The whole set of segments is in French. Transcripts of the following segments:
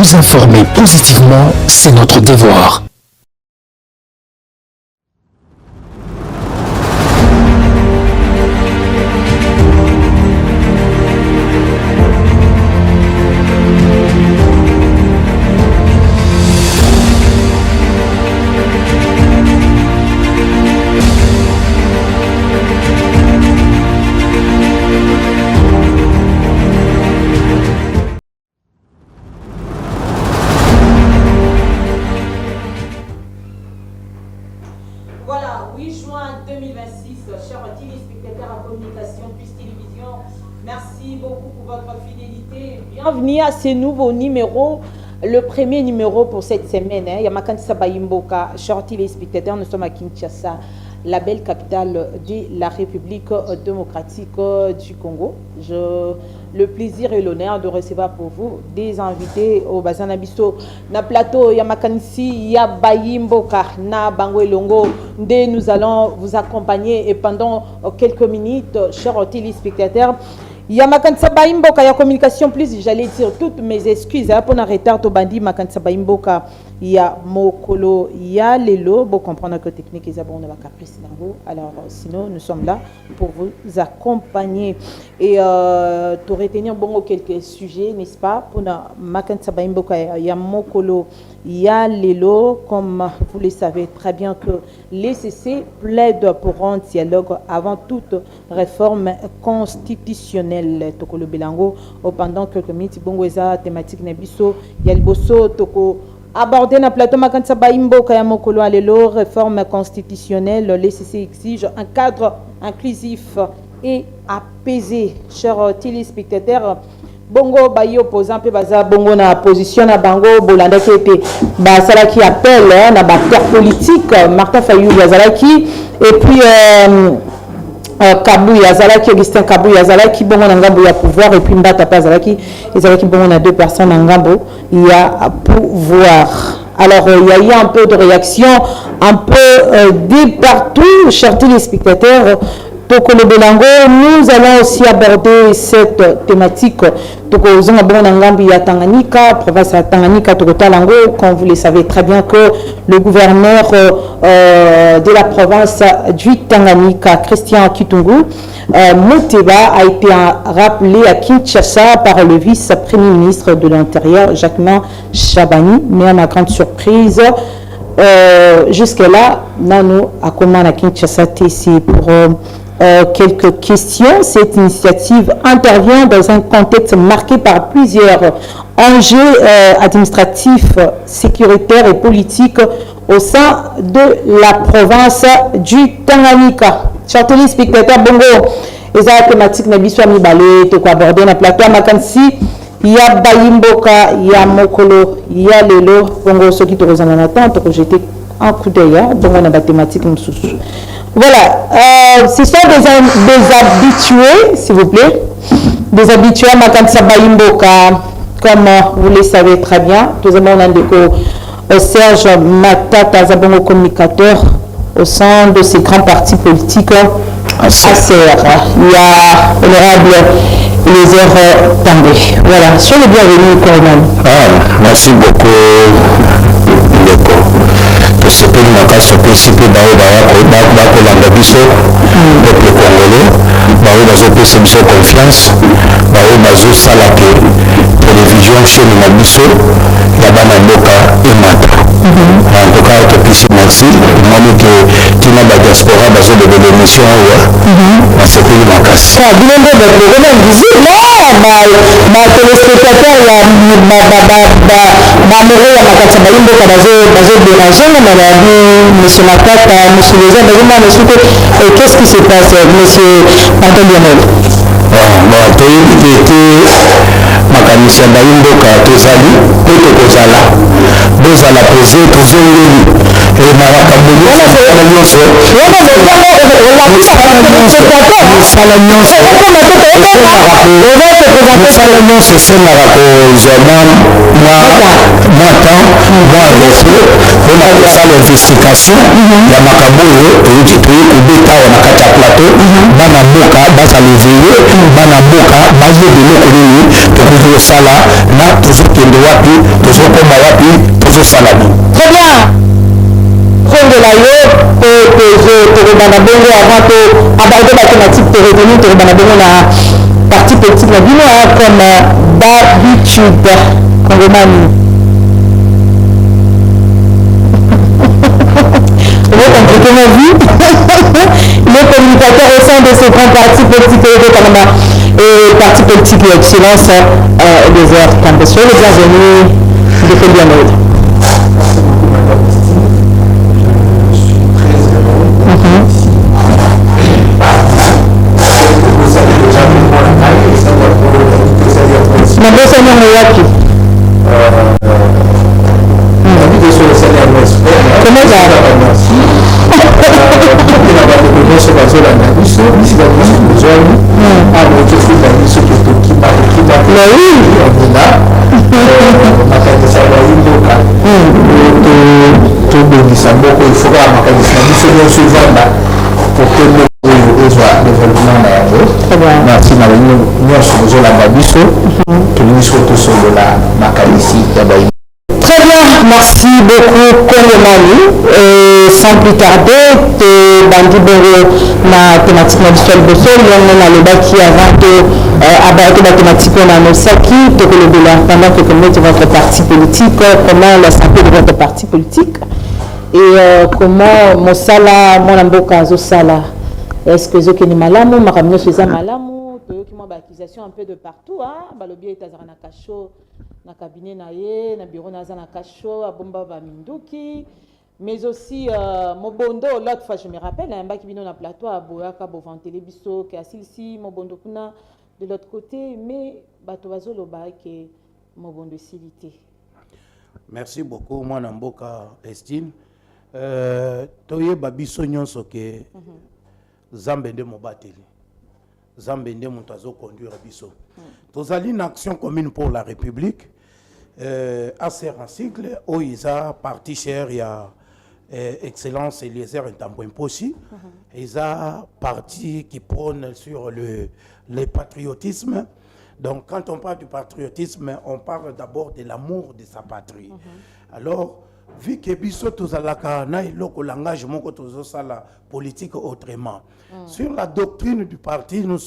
Vous informer positivement, c'est notre devoir. Bienvenue à ce nouveau numéro, le premier numéro pour cette semaine. Yamakan Sabayimboka, chers téléspectateurs, nous sommes à Kinshasa, la belle capitale de la République démocratique du Congo. Le plaisir et l'honneur de recevoir pour vous des invités au Bazanabiso. Na plateau Yamakansi Yabayimboka na Bango Elongo. Nous allons vous accompagner et pendant quelques minutes, chers téléspectateurs, Yamakansa Baimboka, ya communication plus, j'allais dire toutes mes excuses pour un retard au bandi Makansa Baimboka, ya Mokolo, ya Lelo, pour comprendre que technique est abondée à caprice d'ango. Alors sinon nous sommes là pour vous accompagner et pour retenir bon quelques sujets, n'est-ce pas? Pour Makansa Baimboka, ya Mokolo, ya Lelo, comme vous le savez très bien que l'ECC plaide pour un dialogue avant toute réforme constitutionnelle. Toko le Belango, pendant quelques minutes, bongoza thématique nebiso, yalboso toko aborder na plateau Makansa Baimboka ya Mokolo Alelo, réforme constitutionnelle. L'ECC exige un cadre inclusif et apaisé. Chers téléspectateurs, bongo bayi opposant pe baza bongo na position na bango bolanda ki ete basala ki appelle na bacteur politique Martin Fayulu Yazalaki et puis Kabou Yazalaki, Augustin Kabou Yazalaki, bongo na ngambo ya pouvoir et puis Mbata Pazalaki, Yazalaki bongo na deux personnes en ngambo il y a pouvoir. Alors il y a eu un peu de réaction, un peu de partout, chers téléspectateurs. Toko Belango, nous allons aussi aborder cette thématique. Toko Ngambi ya Tanganyika, province à Tanganyika, Toko Talango, comme vous le savez très bien que le gouverneur de la province du Tanganyika, Christian Kitungu, Moteba, a été rappelé à Kinshasa par le vice-premier ministre de l'Intérieur, Jacquemin Chabani, mais à ma grande surprise, jusque-là, Nano a commandé à Kinshasa TC pour quelques questions. Cette initiative intervient dans un contexte marqué par plusieurs enjeux administratifs, sécuritaires et politiques au sein de la province du Tanganyika. Chers téléspectateurs, bongo, les thématiques n'habituent pas balé, tout aborder na plateau Makansi, il y a Baimboka, il y a Mokolo, il y a Lelo, bongo ceux qui te rejoignent en attente pour jeter un coup d'œil, donc on a la thématique nous sous. Voilà, ce sont des habitués, s'il vous plaît, des habitués à Makansa Baimboka, comme vous le savez très bien. Tout d'abord, on a Serge Matata, Zabongo communicateur au sein de ces grands partis politiques ACR. Il y a l'honorable Eliezer També. Voilà, sur le bienvenu, Colonel. Merci beaucoup, Ndeko. Ce que nous avons sur le principe de la biso, peuple congolais, nous avons confiance, nous avons salake, télévision, chaîne de biso, il y a Banamboka et Mata. En tout cas, merci. Moi, qui n'a pas de diaspora, j'ai de l'émission, dans ce pays de casse. Qu'est-ce qui se passe, monsieur Antoine Lionel? makanisi Baimboka tozali pe tokozala bozala pesé tozongeli makambo nyonso esengaka kozwa mwa temps mwa reflet mpona kosala investigation ya makambo oyo toyei kobeta awa na kati ya plateau bana mboka bazala éveillé bana mboka baye biloko nini tokoki kosala na tozoki tokende wapi tozokoma wapi tozosala nini. Très bien. Prendre la yo tokobanda bongo avant to aborder la thématique de retenue tokobanda bongo na parti politique na bino comme d'habitude Congomani. Vous compliquez ma vie. Le communicateur au sein de ce grand parti politique et parti politique d'excellence des heures campus. Bienvenue de Félianoïde. Comment ça merci na nyonso bozolanda biso tolingi soki tosolola makanisi ya bayi. Très bien, merci beaucoup Congomani. Sans plus tarder, te bandi bongo na thématique na biso liboso yango na lobaki avant de aborder la thématique on a nosaki to kolobela pendant que connaître votre parti politique, comment la santé de votre parti politique et comment mosala mwana mboka azosala. Est-ce que zokeni malamu makamino seza malamu toyoki mwa accusation un peu de partout hein balobi etazara na kasho na cabinet na ye na bureau na za na kasho abomba ba minduki mais aussi mobondo l'autre fois je me rappelle un baki bino na plateau à boyaka bo ventele biso ke asilisi mobondo kuna de l'autre côté mais bato bazolo ba ke mobondo silité. Merci beaucoup mwana mboka Estine toye babiso nyonso ke Zambende Mobateli. Zambende Montazo conduire biso. Tozali une action commune pour la République. Assez en cycle, où ils ont parti cher, il y a Excellence Eliezer Ntambo-Impochi. Ils ont parti qui prône sur le patriotisme. Donc quand on parle du patriotisme, on parle d'abord de l'amour de sa patrie. Alors, vu que biso tozalaka na iloko langage moko tozosala politique autrement. Sur la doctrine du parti, nous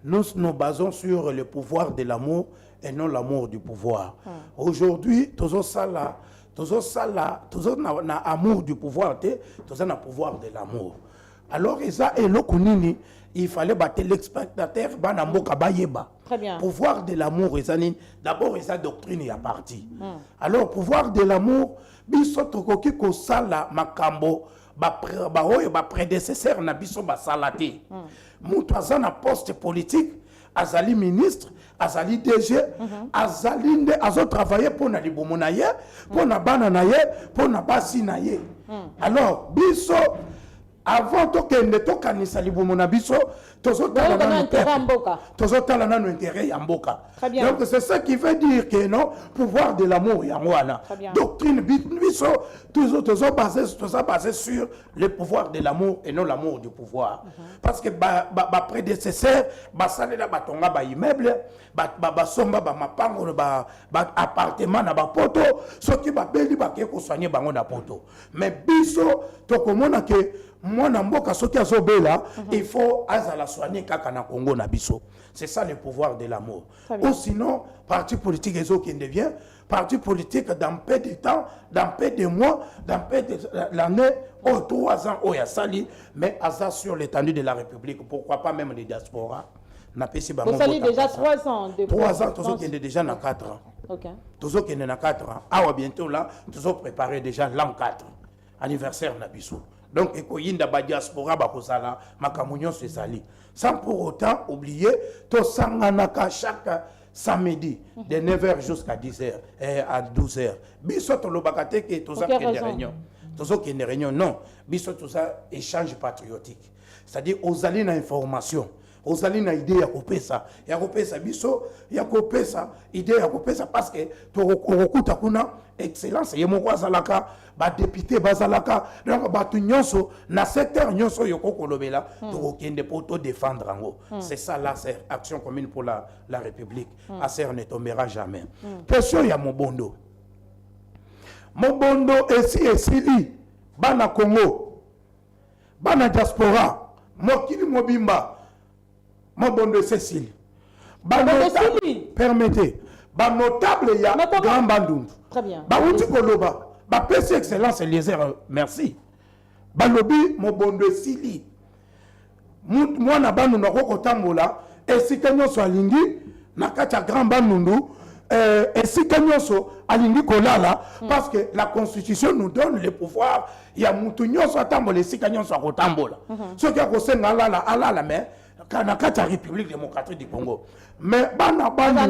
nous basons sur le pouvoir de l'amour et non l'amour du pouvoir. Aujourd'hui, tozosala na amour du pouvoir tozana pouvoir de l'amour. Alors eza eloko nini il fallait battre l'expectateur bana mboka bayeba. Très bien. Pouvoir de l'amour ezani d'abord eza doctrine ya parti. Alors pouvoir de l'amour biso tokoki ko sala makambo ba prédécesseur na biso ba salate. Mutu azana poste politique azali ministre azali DG azali nde azo travailler pour na libomo na ye pour na bana na ye pour na basi na ye. Alors biso avant tokende tokanisa libomo na biso tozotala na intérêt ya mboka. Donc c'est ça qui veut dire que non pouvoir de l'amour ya wana doctrine biso toujours basé sur le pouvoir de l'amour et non l'amour du pouvoir. Parce que ba prédécesseur basalela batonga ba immeuble ba somba ba mapango ba appartement na ba poto soki ba beli ba ke ko soigner bango na poto. Mais biso tokomona que mwana mboka soki azobela il faut azala soigner kaka na Congo na biso. C'est ça le pouvoir de l'amour. Ou sinon parti politique qui devient parti politique dans peu de temps, dans peu de mois, dans peu de l'année, 3 ans, sali, mais azar sur l'étendue de la République. Pourquoi pas même les diasporas? Vous salez déjà 3 ans. 3 ans, tous qui est déjà dans 4 ans. Ok. Tous qui est dans 4 ans. Ah, bientôt là, tous préparé déjà l'an 4. Anniversaire Nabiso. Donc, ekoyinda ba diaspora ba kozala makamunyo se sali. Sans pour autant oublier to sanganaka chaque samedi de 9h jusqu'à 10h et à 12h. Biso to lobakate ke to za kende réunion. Tozo kende réunion non. Biso to ça échange patriotique. C'est-à-dire aux alliés na information. ozali na idée ya kopesa biso ya kopesa idée ya kopesa parce que tokokuta kuna excellence ye moko azalaka badepute bazalaka donc bato nyonso na secteur nyonso oyo kokolobela tokokende po todéfendre yango c'est ça là c'est action commune pour la république aser ne tombera jamais question ya mobondo esili bana Congo bana diaspora mokili mobimba mobondo Cécile permettez notable ya Grand Bandundu très bien bauti koloba bapesi excellence Eliezer merci balobi mobondo esili mwana Bandundu akokotambola esika nyonso alingi na kati ya Grand Bandundu esika nyonso alingi kolala parce que la constitution nous donne le pouvoir ya mutu nyonso atambola esika nyonso akotambola soki akosenga alala mais na kati ya République démocratique du Congo mais bana bozala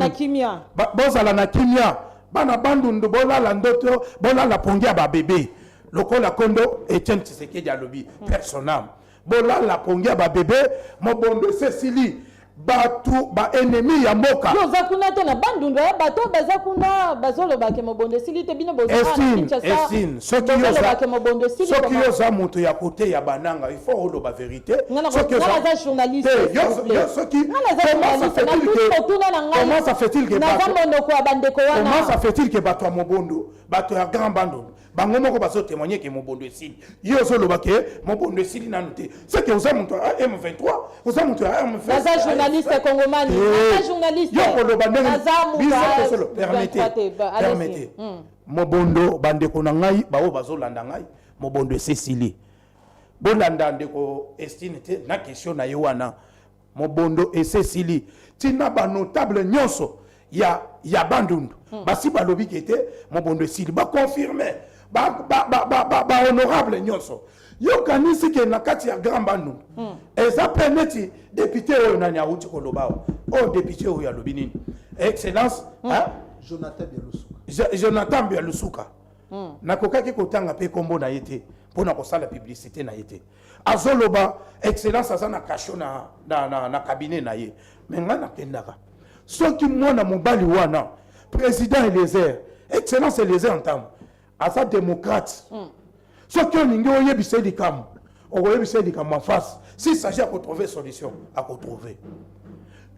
na kimia bana Bandundu bolala ndoto bolala pongia ba bébé lokola kondo Etienne Tshisekedi alobi personnel bolala pongia ba bébé mobondo Cécile batu ba ennemi ya mboka yoza kuna te na Bandundu bato baza kuna bazoloba ke mobondo Cécile te bino bozala Estine soki yoza moto ya côté ya bananga il faut oloba vérité soki yoza journaliste comment ça fait-il que bato ya mobondo bato ya Grand Bandundu bango moko bazo témoigner que mobondo esili yo zoloba ke mobondo esili nanu te c'est que vous avez monté à M23 vous avez monté à M23 baza journaliste congomani baza journaliste yo koloba permettez mobondo bandeko na ngai bawo bazolanda ngai mobondo esili bolanda ndeko Estine te na question na yo wana mobondo esili tina ba notable nyonso ya Bandundu basi balobi kete mobondo esili ba confirmer ba honorable nyonso yo kanisi ke na kati ya Grand Bandundu eza peneti député oyo nani auti koloba o député oyo alobi nini excellence Jonathan Bialusuka nakokaki kotanga pe kombo na yete pona kosala publicité na yete azoloba excellence aza na kasho na cabinet na ye mais nga nakendaka soki mwana mobali wana président Eliezer excellence Eliezer Ntambo aza démocrate soki olingi oyebisa likambo okoyebisa likambo en face s'il s'agit à trouver solution à retrouver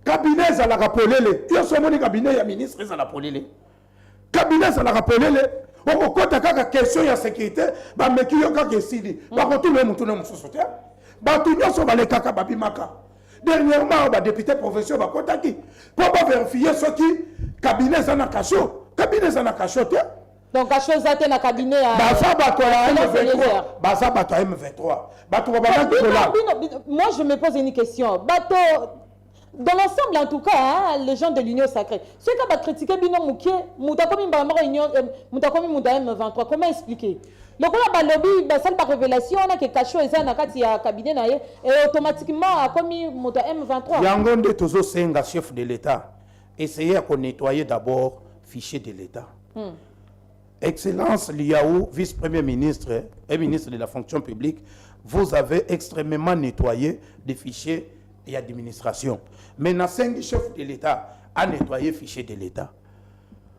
cabinet ezalaka polele yo somoni cabinet ya ministre ezala polele cabinet ezalaka polele okokota kaka question ya sécurité bameki yo kaka esili bakotuna mutu na mosusu te bato nyonso balekaka babimaka dernièrement badéputé provinciaux bakotaki mpo bavérifie soki cabinet eza na kasho cabinet eza na kasho te donc la chose a na cabinet à baza bato ya M23 baza bato ya M23 bato babaki kola moi je me pose une question bato dans l'ensemble en tout cas hein, les gens de l'Union sacrée ceux qui ont critiqué bino mukie mutakomi mbama réunion mutakomi muda M23 comment expliquer lokola balobi basali ba révélation na ke kasho eza na kati ya cabinet na ye et automatiquement akomi muda M23 yango nde tozo senga chef de l'État essayer à nettoyer d'abord fichier de l'État Excellence Liaou, vice-premier ministre et ministre de la fonction publique, vous avez extrêmement nettoyé des fichiers et administration. Mais na 5 chefs de l'État a nettoyé les fichiers de l'État.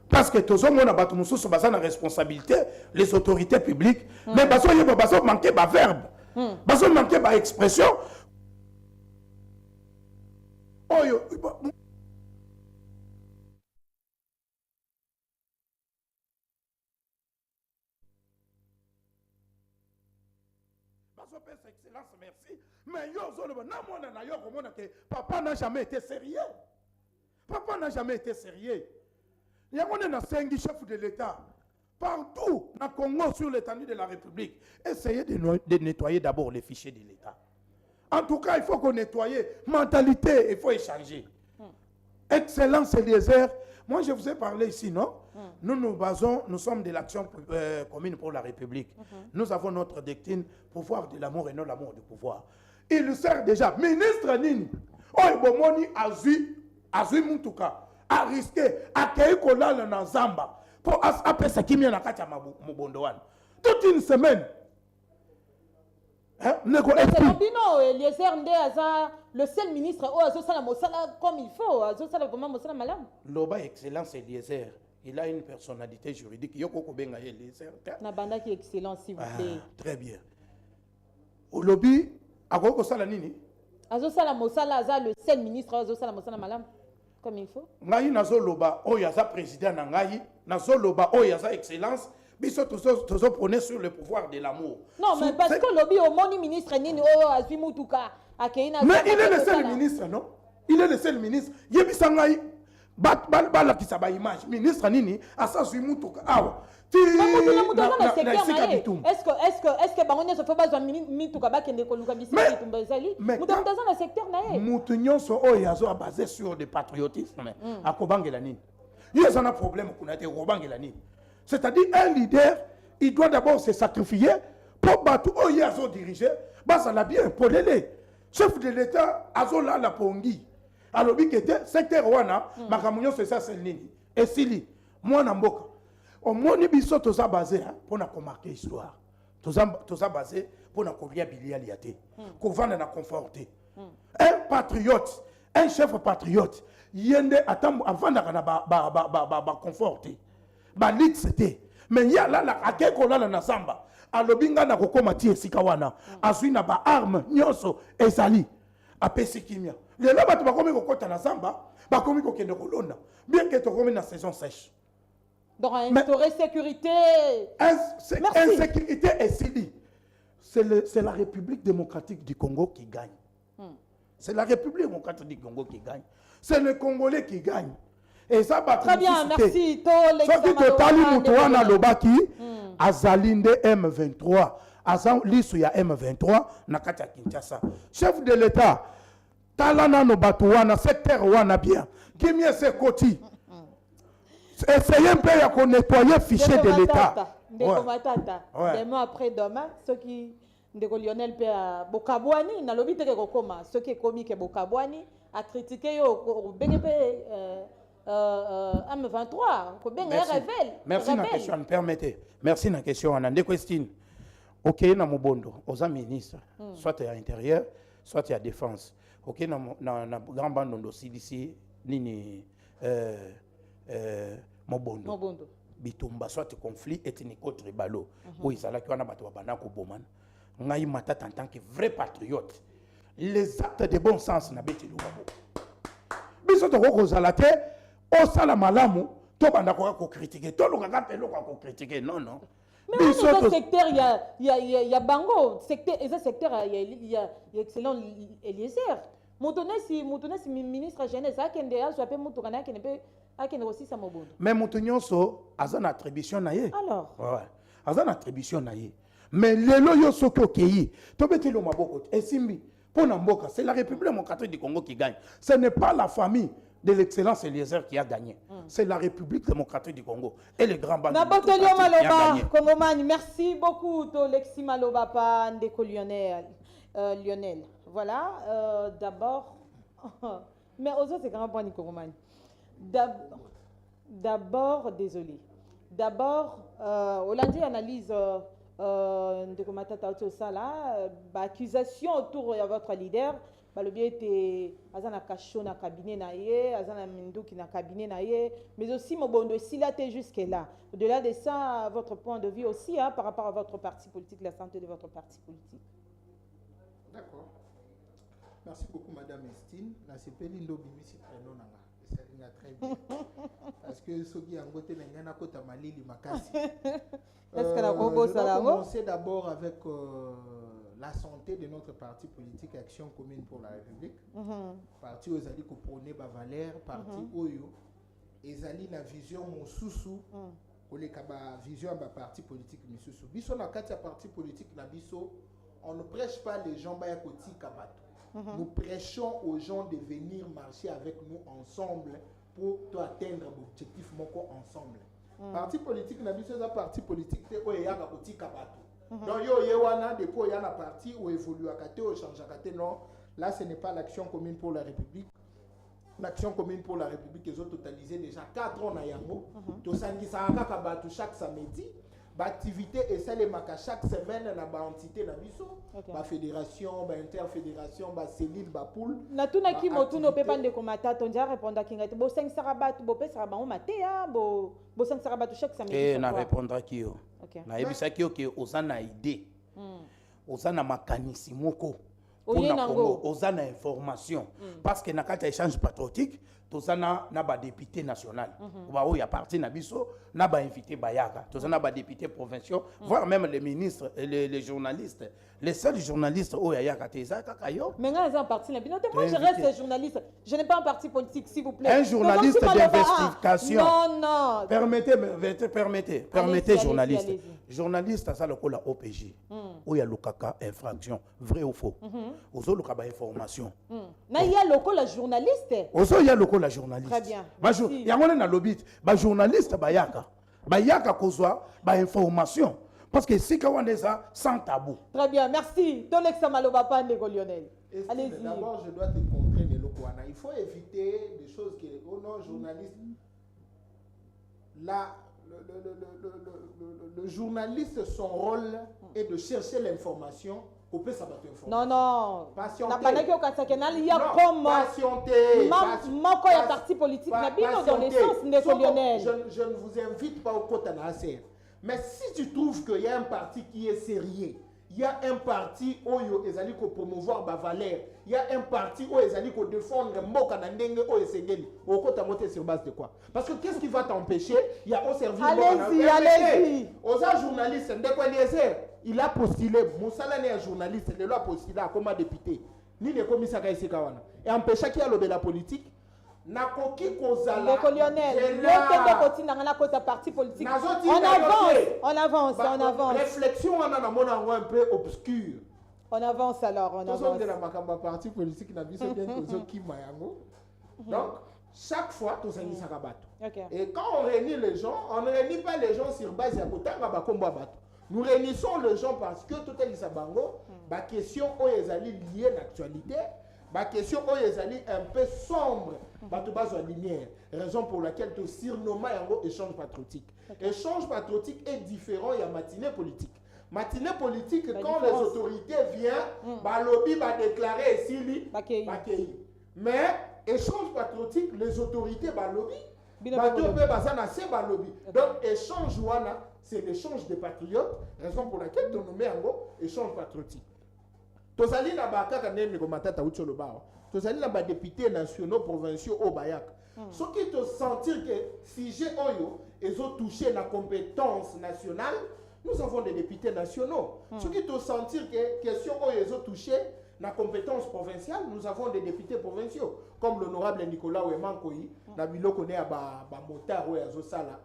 Parce que tous les gens ont la responsabilité, les autorités publiques, mais ils ont manqué de verbe, ils ont manqué d'expression. Excellence, merci. Mais papa n'a jamais été sérieux. Papa n'a jamais été sérieux. Il y a un 5 chefs de l'État. Partout, dans le Congo, sur l'étendue de la République, essayez de nettoyer d'abord les fichiers de l'État. En tout cas, il faut qu'on nettoie. Mentalité, il faut échanger. Excellence Eliezer, moi je vous ai parlé ici, non? Nous sommes de l'action commune pour la République. Nous avons notre doctrine, pouvoir de l'amour et non l'amour du pouvoir. Il sert déjà, ministre Nini, Oibomoni Azui Mutuka, a risqué, a Keikola dans Zamba, pour appeler ce qui vient à Katia Mubondoan. Toute une semaine. Eliezer Nde aza le seul ministre azosala mosala comme il faut, azosala vraiment mosala malamu. Loba excellence Eliezer, il a une personnalité juridique. Yoko kobenga Eliezer. Na banda qui excellence s'il vous plaît. Très bien. Au lobby, akoko sala nini? Azosala mosala aza le seul ministre azosala mosala malamu comme il faut. Ngai nazo loba oyo aza président na ngai, nazo loba oyo aza excellence. Biso toujours prôner sur le pouvoir de l'amour. Non, mais parce que lobby au moni ministre nini oyo azwi mutuka akeina. Mais il est le seul ministre, non? Il est le seul ministre. Yebisa ngai bala ki saba image ministre nini asa zwi mutuka awa. Est-ce que bango nyonso fo bazwa mituka bakende koluka bisika bitumba ezali? Mutaza na secteur na ye. Mutu nyonso oyo azo basé sur le patriotisme. Akobangela nini? Yé ça na problème kuna te kobangela nini? C'est-à-dire un leader, il doit d'abord se sacrifier pour battre au yazo diriger. Bah ça l'a bien pour les chef de l'État azola la pongi. Alors bi kete secteur wana makamunyo c'est ça c'est nini. Et sili moi na mboka. Au moni biso toza basé pour na marquer histoire. Toza basé pour na kolia bilialiate. Ko vendre na conforter. Un patriote, un chef patriote, yende atam avant na ba conforter. Balit c'était mais ya là la akeko là na samba alobinga na kokoma tie sikawana azwi na ba arme nyonso ezali apesi kimia le là batu bakomi kokota na samba bakomi kokende kolona bien que tokomi na saison sèche donc instaurer sécurité insécurité et sili c'est la République démocratique du Congo qui gagne c'est la République démocratique du Congo qui gagne c'est le Congolais qui gagne. Et ça va très bien, merci. Soki totali mutu wana lobaki azalinde M23 azan lisu ya M23 na kati ya Kinshasa. Chef de l'État talana no batu wana secteur wana bien. Kimie se koti. Essayez un peu à nettoyer fichier de l'État. Ndeko matata. Demain après demain ceux qui ndeko Lionel pe Bokabwani na lobi teke kokoma ceux qui komi ke Bokabwani a critiqué yo bengepe M23, merci na question, me permettez. Merci na question, on a des questions. Ok, na mobondo, aux ministres, soit à l'intérieur, soit à défense. Ok, na grand bande d'ici, nini mobondo. Bitumba, soit conflit ethnico-tribalo. Oui, ça là qui on a battu banako boman. Ngai matata en tant que vrai patriote. Les actes de bon sens na beti lubabo. Biso to ko zalate. Oh ça la malamu, toi banda ko critiquer, toi le gars pelo ko critiquer, non. Mais dans ce secteur il y a bango, secteur et ce secteur il y a excellent Eliezer. Moutonné si ministre jeunesse a kende a soit mutokana kende pe a kende aussi ça mobondo. Mais moutonyoso azan attribution na ye. Alors. Ouais. Azan attribution na ye. Mais lelo yo soko keyi, to betelo maboko et simbi pour Namboka, c'est la République démocratique du Congo qui gagne. Ce n'est pas la famille de l'excellence Eliezer qui a gagné. C'est la République démocratique du Congo et les grands bandes qui a gagné. Congomani, merci beaucoup Tolexi Maloba pa Ndeko Lionel. Voilà, d'abord mais aux autres c'est quand même pas ni Congomani. D'abord désolé. D'abord Hollandi analyse Ndeko Matata Otosala accusation autour de votre leader. Le bien était azana kacho na cabinet na ye, azana minduki na cabinet na ye, mais aussi mobondo si là t'es jusque là. Au-delà de ça, votre point de vue aussi par rapport à votre parti politique, la santé de votre parti politique. D'accord. Merci beaucoup Madame Estine. La CPL Ndobimisi prénom nanga. Ça ringa très bien. Parce que soki angote ngana kota malili makasi. Est-ce que la combo ça là? Commencer d'abord avec la santé de notre parti politique Action Commune pour la République. Parti Ozali ko prôner ba valeur, parti Oyo ezali na vision mosusu koleka ba vision ba parti politique mosusu. Biso na kati ya parti politique na biso, on ne prêche pas les gens ba ya koti kabato. Nous prêchons aux gens de venir marcher avec nous ensemble pour atteindre l'objectif moko ensemble. Parti politique na biso za parti politique te o ya koti kabato. Donc yo yewana depuis il y a la partie où évolue à côté ou change à côté non, là ce n'est pas l'action commune pour la République. L'action commune pour la République ils ont totalisé déjà 4 ans à Yango. To sangisa kaka batu chaque samedi. activité et ça les maka chaque semaine na ba entité na biso Okay. ba fédération ba interfédération ba cellule ba pool na tuna ki motu no pepa ndeko matata on dirait répondre ki ngati bo 5 sarabatu bo pesa ba on matea bo 5 sarabatu chaque samedi na répondre ki yo okay. na yebisa ki yo ke ozana idée ozana makanisi moko Oye nango. ozana information parce que na kati ya échange patriotique tozana na ba député national ba oya parti na biso na ba invité bayaka tozana ba député provinciaux voire même les ministres et les journalistes les seuls journalistes oya yaka teza kaka yo mais nga un parti na binote moi je reste journaliste je n'ai pas un parti politique s'il vous plaît un journaliste d'investigation non permettez journaliste journaliste ça le la OPJ oya lukaka infraction vrai ou faux ozo lukaba information na ya loko la journaliste ozo ya loko la journaliste très bien yango na lobit ba journaliste bayaka kozwa ba information parce que si ka wana ça sans tabou. Très bien, merci. Don Maloba Pandeko Lionel. Allez-y. D'abord, je dois te comprendre le Kouana. Il faut éviter des choses qui, au non journaliste, là, le journaliste, son rôle est de chercher l'information. Couper sa bateau information. Non. Patienter. Il y a comme. Patienter. Manko ya parti politique. N'a pas dans le sens Ndeko Lionel. Je ne vous invite pas au côté de la ACR. Mais si tu trouves qu'il y a un parti qui est sérieux, il y a un parti où ils allaient promouvoir ma valeur, il y a un parti où ils allaient défendre Mboka Nandenge ou Esengeli, au côté monter sur base de quoi? Parce que qu'est-ce qui va t'empêcher? Il y a au service. Allez-y. Aux journalistes, il a postulé, Moussala n'est un journaliste, il a postulé comme député, ni le commissaire Kawana. Et empêcher qu'il y a la politique. Nakoki kozala Ndeko Lionel, parti politique. On avance. Réflexion on a un peu obscure. On avance alors, on avance. La parti politique na biso bien qui mayango. Donc chaque fois tous ça sakabato. Et quand on réunit les gens, on ne réunit pas les gens sur base ya kotanga ba kombo bato. Nous réunissons les gens parce que tout est lisabango, ba question o ezali lié à l'actualité. Ma question est un peu sombre, la lumière. Raison pour laquelle tu surnommes un échange patriotique. Échange patriotique est différent, il y a matinée politique. Matinée politique, quand les autorités viennent, le lobby va déclarer ici, mais échange patriotique, les autorités va lobby. Donc échange c'est l'échange des patriotes, raison pour laquelle tu nommes un échange patriotique. Tozali na bakaka nene ko matata utolo bao. Tozali na ba députés nationaux provinciaux au Bayak. Ce qui te sentir que sujet oyo ezo toucher la compétence nationale, nous avons des députés nationaux. Ce qui te sentir que question oyo ezo toucher la compétence provinciale, nous avons des députés provinciaux comme l'honorable Nicolas Ouemankoyi, na biloko ne ba motard oyo ezo sala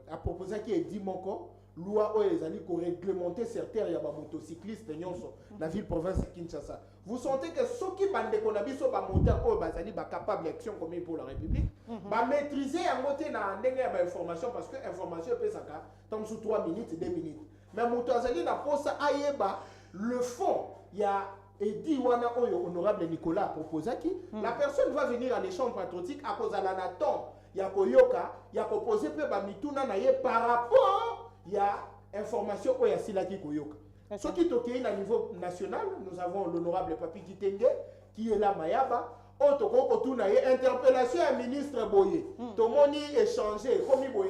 a proposé qui est dit moko loi où ils allaient réglementer certains y a motocyclistes dans la ville province de Kinshasa. Vous sentez que ceux qui bandent qu'on a vu sur moteur ou bazali ba capable d'action commune pour la République, ba maîtriser en moté na ndenge ba information parce que information peut ça tant sous 3 minutes 2 minutes. Mais motazali na posa ayeba le fond il y a Edi wana oyo honorable Nicolas proposé qui la personne va venir à l'échange patriotique à cause de la naton ya koyoka ya ko poser pe ba mituna na ye par rapport il y a information où il y a Silaki Koyoka. Ce qui est au niveau national, nous avons l'honorable Papi Kitenge qui est là, Mayaba. Otoko Kotuna, interpellation à ministre Boye. Tomoni échangé, comme Boye.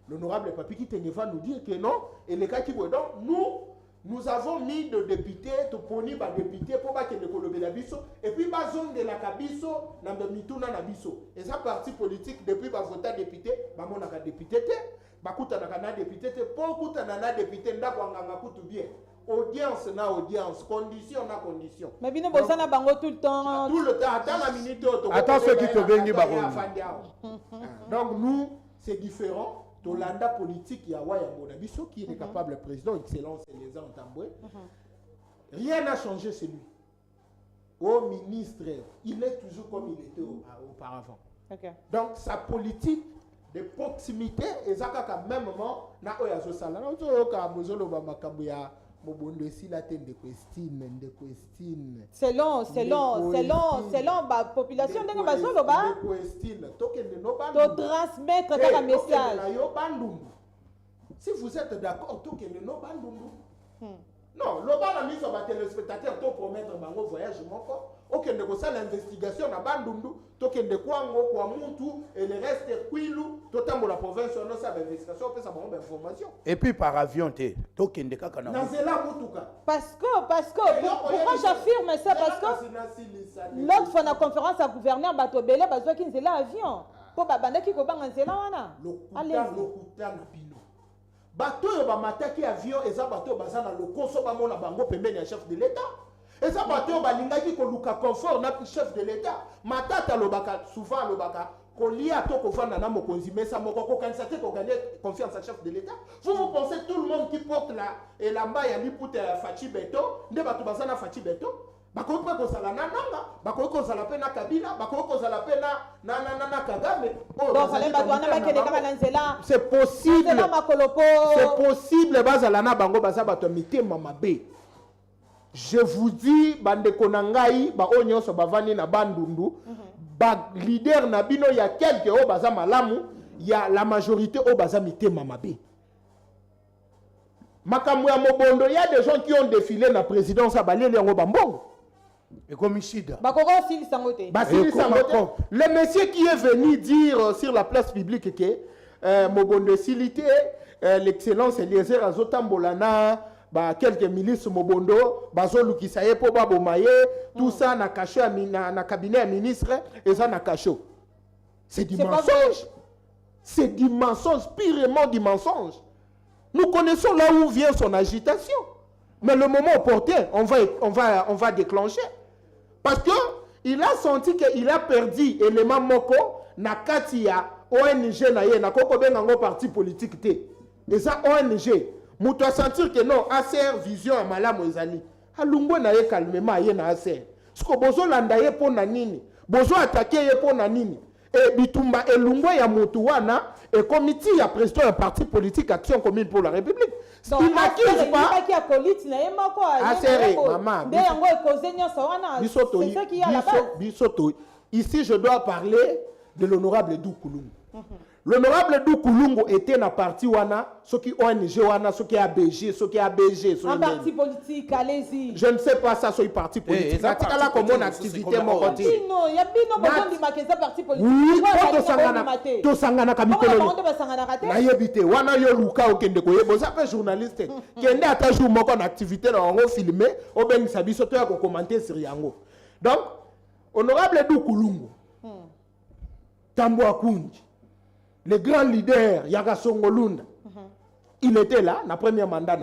L'honorable Papi Kitenge va nous dire que non, et les cas qui vont. Donc, nous avons mis de députés, Toponi, député pour que le Kolobe Nabiso, et puis, zone de la Kabiso, Mituna Nabiso. Et ça, parti politique, depuis voter député, on a député. Bakuta na député pour na député ndako nganga kutu bien audience na audience condition na condition mais bino bosana bango tout le temps attends la minute attends ceux qui te bengi bango donc nous c'est différent Tolanda politique ya waya Bonabiso qui est capable président excellence les gens Tamboué rien n'a changé c'est lui au ministre il est toujours comme il était auparavant donc sa politique de proximité et ça qu'à même moment na oyazo sala na to ka mozolo ba makambo ya mobondo esila te de question selon ba population ndenge bazolo ba question tokende no ba to transmettre ta message na yo bandumbu Si vous êtes d'accord, tout que non bandundu. Non, le ban a mis sur les téléspectateurs pour promettre un voyage encore. Ok, ne ko ça l'investigation na bandundu, to ke de kwango kwa muntu et le reste kwilu, to tambo la province on ça l'investigation, on peut ça bonne information. Et puis par avion to ke de kaka na. Nazela mutuka. Parce que pourquoi j'affirme ça parce que l'autre fois na conférence à gouverneur bato belé bazo ki nzela avion. Po babanda ki ko banga nzela wana. Lokuta na bino. Bato yo ba mataki avion eza bato bazana lokoso ba mona bango pembeni ya chef de l'état. Et ça bato ba lingaki ko luka confort na chef de l'état. Matata lobaka souvent lobaka ko lia to ko fanda na mokonzi mais ça moko ko kanisa te ko gagner confiance à chef de l'état. Vous pensez tout le monde qui porte la elamba ya liputa ya Fachi Beto, nde bato bazana Fachi Beto? Bako ko sala na nanga, bako ko sala pe na Kabila, bako ko sala pe na Kagame. Donc fallait bato wana ba kele kama nzela. C'est possible. C'est possible bazala na bango baza bato mitema mabe. Je vous dis bande konangai ba onyoso bavani na bandundu ba leader na bino ya quelques o baza malamu ya la majorité o baza mitema mabe. Makambo ya mobondo il y a des gens qui ont défilé na présidence à balé yango bambongo. Et comme Ishida. Le monsieur qui est venu dire sur la place publique que Mobondo Silité, l'excellence Eliezer Azotambolana, quelques milices Mobondo, Bazolu Kisaye, Poba Bomaye, tout ça na caché na cabinet ministre et ça na caché. C'est du mensonge. C'est du mensonge, purement du mensonge. Nous connaissons là où vient son agitation. Mais le moment opportun, on va déclencher. Parce que il a senti qu'il a perdu élément moko na katia ONG na ye na koko bengango parti politique té. Et ça ONG, muto a sentir que non ACR vision à malamu ezali. Alungwe na ye calmement ye na ACR. Siko bozo landa ye pona nini? Bozo attaquer ye pona nini? Et bitumba elungwe ya mutu wana et comité ya président un parti politique Action Commune pour la République. Il n'accuse pas. Ici, je dois parler de l'honorable Dou Koulungu. L'honorable Dou Koulungu était dans le parti Wana, ce qui ONG Wana, ce qui est ABG, ce qui est ABG. Un parti politique, allez-y. Je ne sais pas ça, c'est un parti politique. C'est là comme mon activité, mon côté. Non, il y a bien de parti politique. Oui, to sangana kamikolo. Na yebite wana yo luka okende ko yebo ça peut journaliste. Kende ata jour moko na activité na ngo filmer, o ben sabiso to ya ko commenter sur yango. Donc, honorable Dou Koulungu. Tambo Akunji. Le grand leader Yaga Songolunda, il était là, na premier mandat,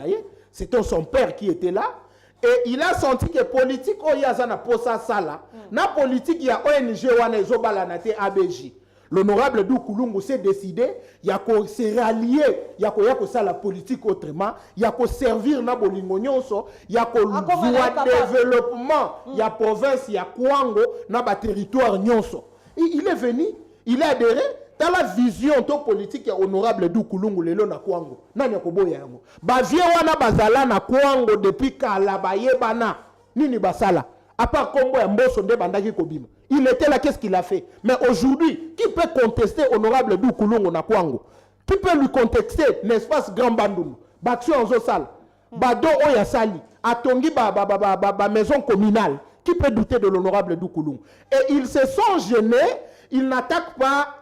c'était son père qui était là, et il a senti que politique, oh yazana posa sala, na politique ya ONG wana ezobala na te ABJ. L'honorable Dou Koulungu s'est décidé, il y a qu'à se rallier, il y a qu'à ça la politique autrement, il y a qu'à servir na bolingo nyonso, il y a qu'à développement, il y a province, il y a Kwango, na ba territoire nyonso. Il est venu, il a adhéré. Dans la vision politique honorable Dou Koulungu lelo na Kwango nani akoboya yango ba vie wana bazala na Kwango depuis kala bayebana nini basala à part Kongo ya Mboso nde bandaki kobima il était là qu'est-ce qu'il a fait mais aujourd'hui qui peut contester honorable Dou Koulungu na Kwango qui peut lui contester n'est-ce pas grand bandum baction zo sala bado oya sali atongi ba maison communale qui peut douter de l'honorable Dou Koulungu et ils se sont gênés. Il n'attaque pas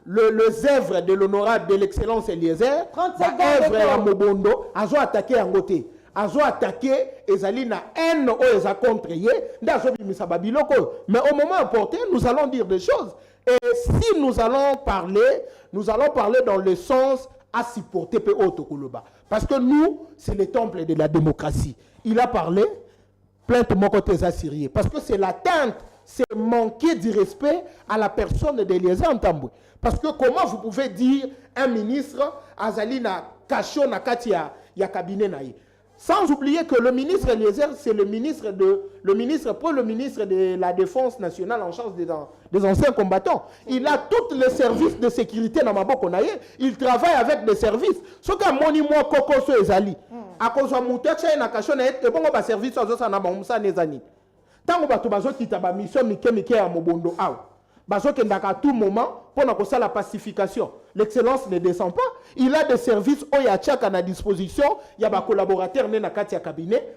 le zèvre de l'honorable de l'excellence Eliezer. Zèvre à Mobondo. Azo attaqué en côté. Azo attaqué ezali na haine o eza contre ye. Ndazo bimisa babiloko. Mais au moment opportun, nous allons dire des choses. Et si nous allons parler dans le sens à supporter pe otokoloba. Parce que nous, c'est le temple de la démocratie. Il a parlé plainte mon côté assyrien. Parce que c'est l'atteinte. C'est manquer du respect à la personne d'Eliezer Ntambwe. Parce que comment vous pouvez dire un ministre Azali na Kacho na Katia ya cabinet naï. Sans oublier que le ministre Eliezer, c'est le ministre de la Défense nationale en charge des anciens combattants. Il a tous les services de sécurité dans Maboko naïe. Il travaille avec des services. Ce qu'a moni moi Kokoso Ezali. À cause de mon texte na Kacho na et bon ba service aux ça na ba umsa nezani. Tango bato bazo kita ba mission mike ya Mobondo aw bazokendaka à tout moment pour la pacification. L'excellence ne descend pas. Il a des services où il y a chacun à disposition, il y a des collaborateurs dans le cabinet,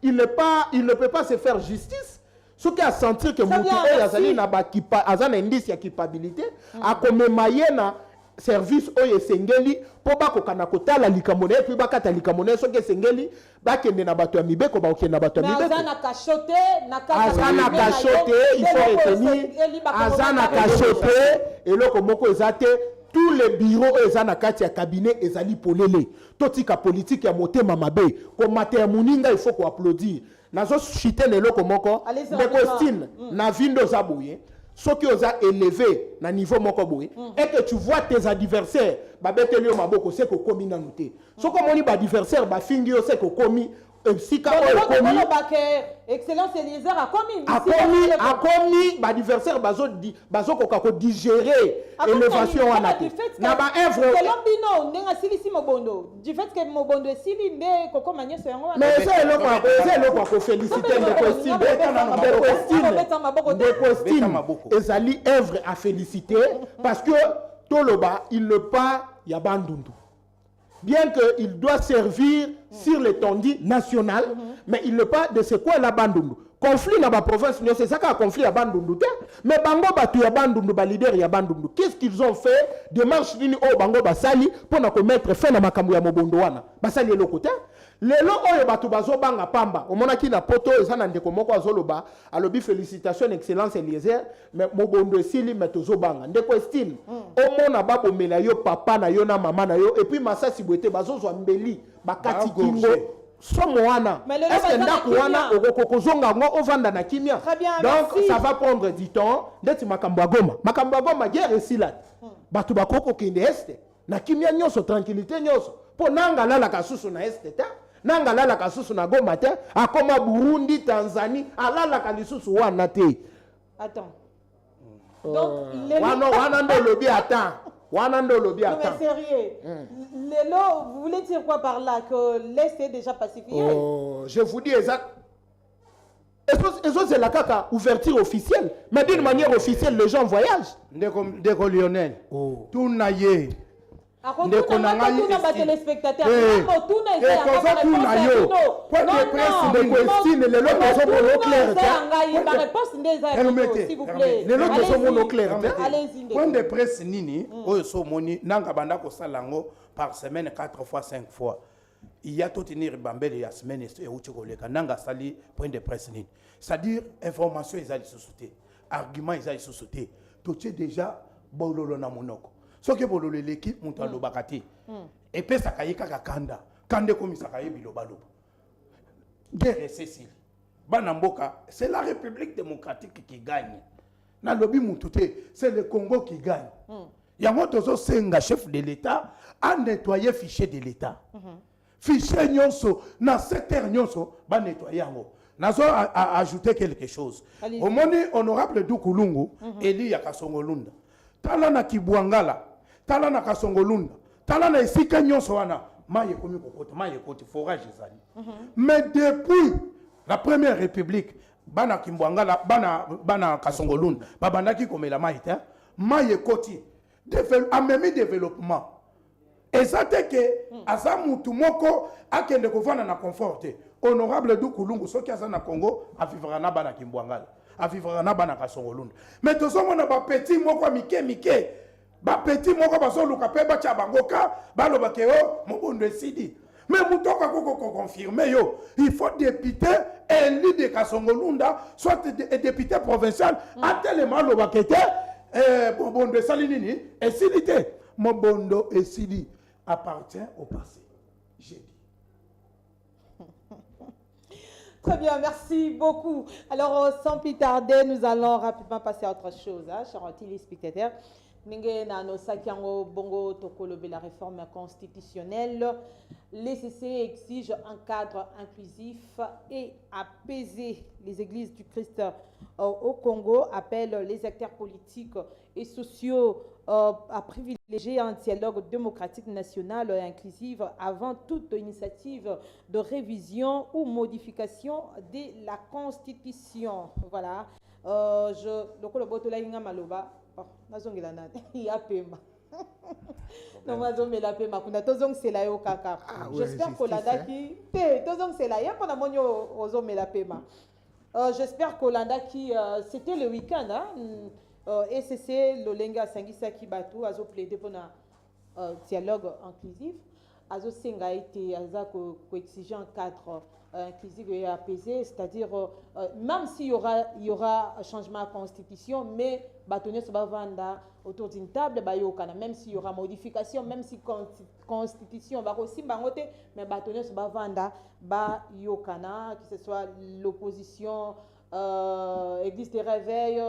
il ne peut pas se faire justice. Ce qui a senti que Moutou a un indice de culpabilité, a comme na service oyo esengeli po bakokana kotala likamone puis bakata likamone soki esengeli bakende na bato ya mibeko bakende na bato ya mibeko azana kachote il faut retenir azana kachote eloko moko ezate tous les bureaux ezana kati ya cabinet ezali polele totika politique ya motema mabe ko mater muninga il faut ko applaudir nazo chiter eloko moko de Costine na vindo zabuye. Ce qui os a élevé na niveau moko boye et que tu vois tes adversaires ba beteli o maboko c'est que komi na noté ce que moni ba adversaire ba fingi o c'est que komi sika o komi excellence Eliezer a komi ba adversaire bazo ko digérer élévation wana na ba œuvre Colombino ndenga silisi mobondo du fait que mobondo sili nde koko manyeso yango mais c'est le ko féliciter de Costine ezali œuvre à féliciter parce que toloba il ne pas ya bandundu. Bien qu'il doit servir sur l'étendue nationale, mais il ne pas de ce quoi la bandundu. Conflit dans la province, c'est ça qu'un conflit à bandundu. Mais bango batu ya bandundu, ba leader ya bandundu. Qu'est-ce qu'ils ont fait? Démarche nini o bango basali pour na mettre fin na makambo ya mobondo wana. Basali le côté. Lelo oyo batu bazo banga pamba. Omona ki na poto ezana ndeko moko azoloba. Alobi félicitations excellence Eliezer, mais mobondo esili metozo banga. Ndeko estime. Omona babo mela yo papa na yo na mama na yo et puis masasi boete bazo zo mbeli bakati kingo. Somo wana. Est-ce que ndako wana okokozonga ngo ovanda na kimia? Donc ça va prendre du temps. Ndeti makambo goma. Makambo goma guerre esila. Batu bakoko kinde este. Na kimia nyoso tranquillité nyoso. Po nanga lala kasusu na este ta. Nanga lala kasusu na goma te. Akoma Burundi, Tanzanie, alala kalisusu wana te. Attends. Donc wana ndo lobi attends. Wanando lobi attends. Non mais sérieux. Lélo, vous voulez dire quoi par là? Que l'Est est déjà pacifié? Oh, je vous dis exact. Et ça c'est la caca ouverture officielle. Mais d'une manière officielle, les gens voyagent. Ndeko Lionel. Oh. Tout naïe. Ndeko nangai téléspectateurs. Point de presse nini oyo so moni nanga banda ko salango par semaine 4 fois 5 fois. Il y a tout tenir bambele ya semaine et uchi koleka nanga sali point de presse nini. C'est-à-dire information ezali sous-sauté, argument ezali sous-sauté. Tout est déjà bololo na monoko. Ce que bololo l'équipe monta lo bakati. Et puis ça kayika kanda. Kande komi ça kayi biloba loba. Guerre Cécile. Banamboka, c'est la République démocratique qui gagne. Na lobi mutute, c'est le Congo qui gagne. Yango tozo senga chef de l'État a nettoyé fichier de l'État. Fichier nyonso na secteur nyonso ba nettoyer yango. Nazo a ajouter quelque chose. Au moni honorable Dukulungu Eli ya Kasongolunda. Tala na Kibwangala, tala na Kasongolunda, tala na esika nyonso wana maye komi kokota, maye koti forage ezali. Mais depuis la première république bana Kimbwangala bana Kasongolunda babandaki komela maite maye koti amemi développement ezate ke aza mutu moko akende kovana na conforté honorable Dukulungu soki aza na Congo avivra na bana Kimbwangala avivra na bana Kasongolunda mais tozomona ba petit moko mike ba petit moko bazoluka pe ba cha bangoka baloba ke o mobondo esidi. Mais Moutoka Koko confirmé, il faut député élu de Kasongolunda, soit député provincial, à tellement le baquete, Mobondo Salinini, et Silité. Mobondo et Sili appartient au passé. J'ai dit. Très bien, merci beaucoup. Alors, sans plus tarder, nous allons rapidement passer à autre chose, hein, chers téléspectateurs. Ninge na no sakiango bongo tokolobe la réforme constitutionnelle. L'ECC exige un cadre inclusif et apaisé. Les églises du Christ au Congo appellent les acteurs politiques et sociaux à privilégier un dialogue démocratique national et inclusif avant toute initiative de révision ou modification de la Constitution. Voilà. loko le boto la inga maloba nazongela na ya pemba non mazomela pemba kuna tozong sela yo kaka j'espère kolanda ki te tozong sela ya pona monyo ozomela pemba j'espère kolanda ki c'était le week-end et c'est lolenga sangisa ki batu azo plaider pona dialogue inclusif azo senga été aza ko exiger un cadre inclusif et apaisé, c'est-à-dire même s'il y aura un changement de constitution, mais bâtonner se vanda autour d'une table, même s'il y aura modification, même si constitution va aussi bangote, mais bâtonner se vanda yokana, que ce soit l'opposition, Église des réveils,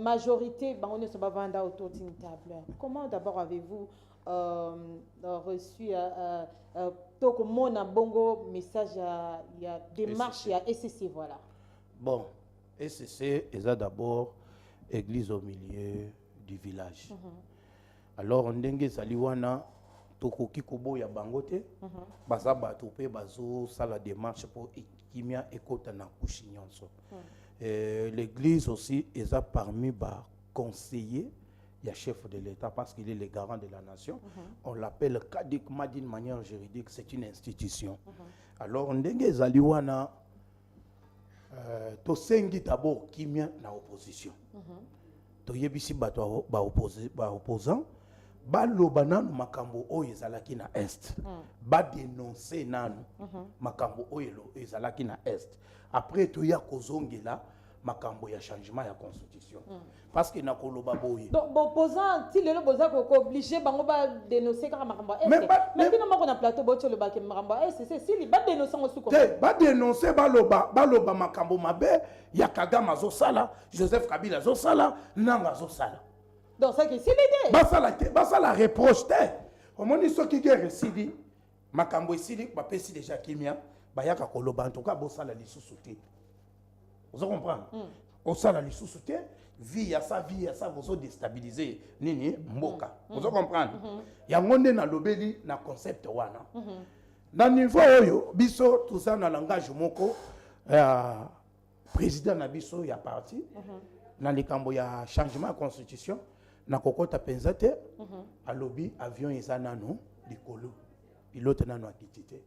majorité, bangote se vanda autour d'une table. Comment d'abord avez-vous reçu donc mon bongo message il y a démarche il y a SCC voilà bon SCC est d'abord église au milieu du village alors ndenge saliwana tokoki koboya bangote baza bato pe bazo sala démarche pour kimia ekota na couche nyonso l'église aussi est parmi ba conseillers. Il y a chef de l'État parce qu'il est le garant de la nation. On l'appelle kadiquement d'une manière juridique, c'est une institution. Alors, ndenge zaliwana to sengi d'abord kimia na opposition. To yebisi bato ba opposant ba lobana makambo oyo ezalaki na est. Ba dénoncer nanu makambo oyo ezalaki na est. Après to ya kozongela makambo ya changement ya constitution parce que na koloba boye donc opposant si le boza ko obligé bango ba dénoncer ka makambo mais kina mako na plateau bocho le ba ke makambo c'est si li ba dénoncer ngosu ko ba dénoncer ba loba makambo mabe ya Kagame zo sala Joseph Kabila zo sala nanga zo sala donc ça que si l'idée ba sala reproche te au moni so ki guerre sidi makambo sidi ba pesi déjà kimia ba yaka koloba en tout cas bo sala lisusu te. Vous comprenez? Au sala li sous-souté, vie à ça, vous déstabiliser nini mboka. Vous comprenez? Ya ngonde na lobeli na concept wana. Na niveau oyo biso tout ça na langage moko président na biso ya parti na likambo ya changement de constitution na kokota penzate a lobby avion ezanano likolo pilote nano akitite.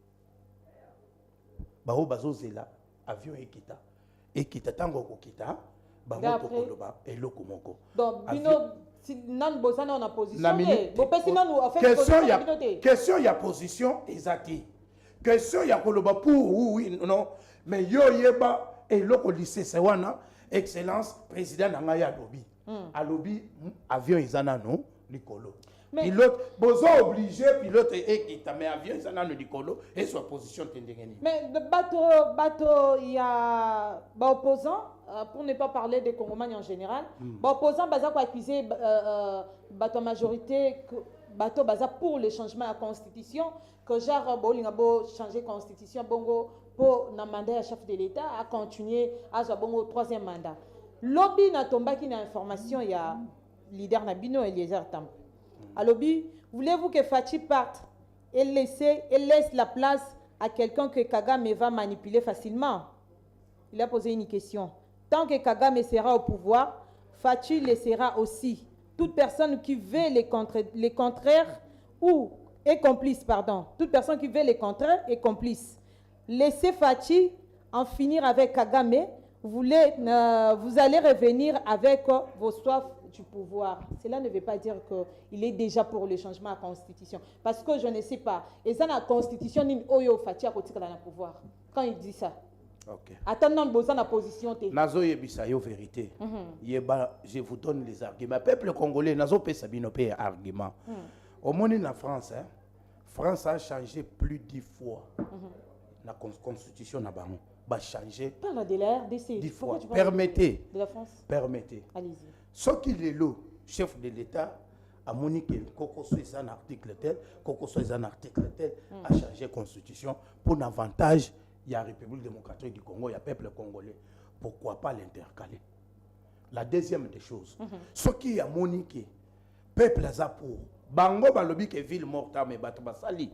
Bao bazozela avion ekita. Et qui t'attend au kita, bango koloba eloko moko. Donc bino si nan bozana en opposition question ya position exacte. Question ya koloba pour oui non mais yo yeba eloko lycée sewana excellence président nanga ya lobby. A lobby avion izana no likolo. Pilote, bozo obligé pilote et qui t'a mis avion ça dans le dicolo et sur position tendengeni. Mais le bateau il y a opposant pour ne pas parler des Congolais en général. Opposant baza ko accuser bateau majorité bateau baza pour le changement de la constitution que genre bolinga bo changer constitution bongo pour na mandat à chef de l'État à continuer à zo bongo troisième mandat. Lobby na tombaki na information il y a leader na bino Eliezer Tambo. Alobi, voulez-vous que Fachi parte et laisse la place à quelqu'un que Kagame va manipuler facilement? Il a posé une question. Tant que Kagame sera au pouvoir, Fachi laissera aussi. Toute personne qui veut les contraires ou est complice, pardon. Toute personne qui veut les contraires est complice. Laissez Fachi en finir avec Kagame. Vous allez revenir avec vos soifs du pouvoir. Cela ne veut pas dire qu'il est déjà pour le changement de la constitution. Parce que je ne sais pas. Et ça, la constitution, ni oyo fati à côté de la pouvoir. Quand il dit ça. Ok. Attendons le besoin de la position. Nazo yebisa yo vérité. Yeba, je vous donne les arguments. Peuple congolais, nazo pe sabino pe argument. Au monde en France, hein, France a changé plus de 10 fois la constitution na bango. Va changer. Parle de la RDC. 10 fois. Permettez. De la France. Permettez. Allez-y. Ce qu'il est le chef de l'État a moniqué Koko soit un article tel, Koko soit un article tel, a changé la constitution pour l'avantage. Il y a la République démocratique du Congo, il y a le peuple congolais. Pourquoi pas l'intercaler? La deuxième des choses, ce qui a moniqué, peuple a pour Bango balobi que ville morte mais bato basali.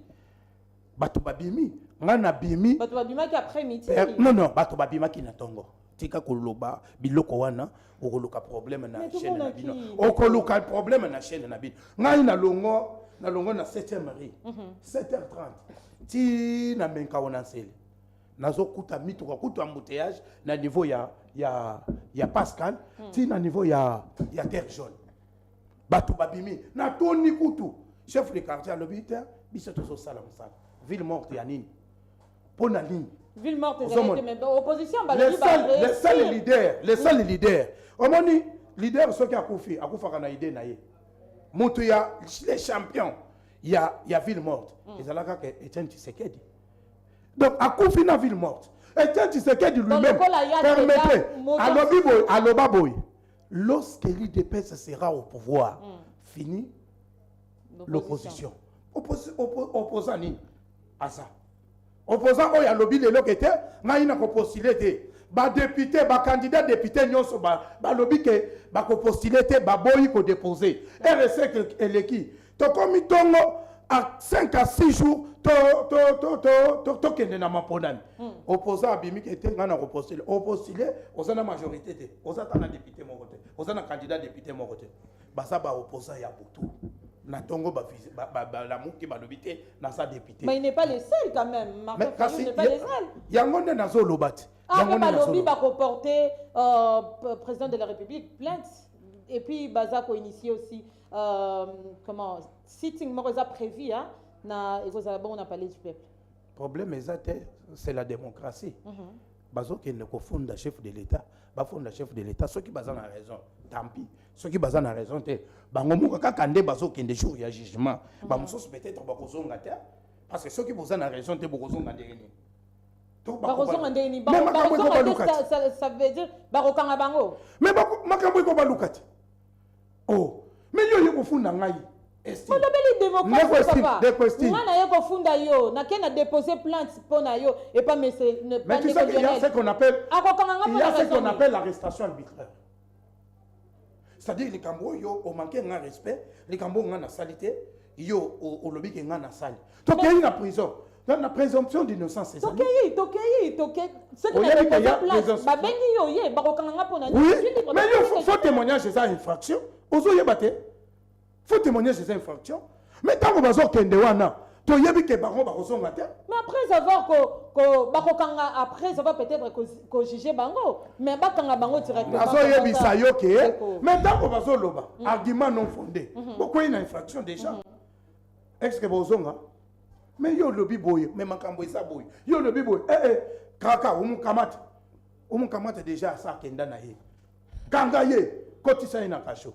Bato babimi, ngana bimi. Bato babima qui après midi. Non, bato babima qui na tongo. tika koloba biloko wana okoluka problème na Mais chaîne na tout bino le monde okoluka problème na chaîne na bino ngai na longo na 7e rue 7h30 ti na menka ona nsele nazo kuta mituka kuta embouteillage na niveau ya Pascal ti na niveau ya terre jaune bato babimi na toni kutu chef de quartier alobi te biso tozo sala mosala ville morte ya nini pona nini ville morte mais opposition les seuls leaders omoni leader soki akufaka na idée na ye moto ya les champions ya ville morte ezalaka ke Etienne Tshisekedi donc akufi na ville morte Etienne Tshisekedi lui-même permettez aloba boy lorsque l'UDPS sera au pouvoir fini l'opposition opposant nini asa opposant oyo alobi lelo kete ngai na kopostule te badepute bakandidat député nyonso balobi ke bakopostule te baboyi kodepose RSC eleki tokomi tongo à 5 à 6 jours tokende na maponani opposant abimi kete ngai na kopostule opostule oza na majorité te oza ta na député moko te oza na candidat député moko te baza baopposant ya butu na tongo la mouki balobité na sa député. Mais il n'est pas le seul quand même. Mais il n'est pas le seul. Yangonde na zo lobat. Ah mais balobi va reporter président de la République plainte et puis Bazako initié aussi comment sitting morosa prévu hein na on a parlé du peuple. Problème c'est la démocratie. Bazo qui ne confond chef de l'État, bafonda chef de l'État ceux qui basent na raison. Tant pis. Ceux qui basent na raison te bangomo kakande bazo qui des jours ya jugement. Ba musoso peut-être bakozonga te parce que ceux qui basent na raison te bakozonga ndeni. Bakozonga ndeni ça veut dire barokanga bango. Mais makambo ko balukati. Oh, mais yo kofunda ngai. On appelle démocratie papa. Moi na yeko funda yo, na ken a déposé plainte pour na yo et pas mais c'est ne pas. Mais tu sais qu'il y a ce qu'on appelle l'arrestation arbitraire. C'est-à-dire les cambo yo au manquer un respect, les cambo na salité, yo au lobby qui na sali. Donc il y a une prison. Dans la présomption d'innocence c'est ça. Tokeyi. Ce qui a déposé plainte, ba bengi yo ye, ba kokanga pour na. Oui, mais il faut témoigner ces infractions. Ozo yebate. Faut témoigner ces infractions. Mais tant que bazo kende wana, to yebi ke baron ba kozonga te. Mais après avoir peut-être juger bango, mais bakanga bango directement. Bazo yebi sa yo ke, mais tant que bazo loba, argument non fondé. Pourquoi une infraction déjà? Est-ce que bozonga? Mais yo lobi boy, mais makambo isa boy. Yo lobi boy, kaka umukamata déjà ça kenda na ye. Kanga ye, kotisa ina kasho.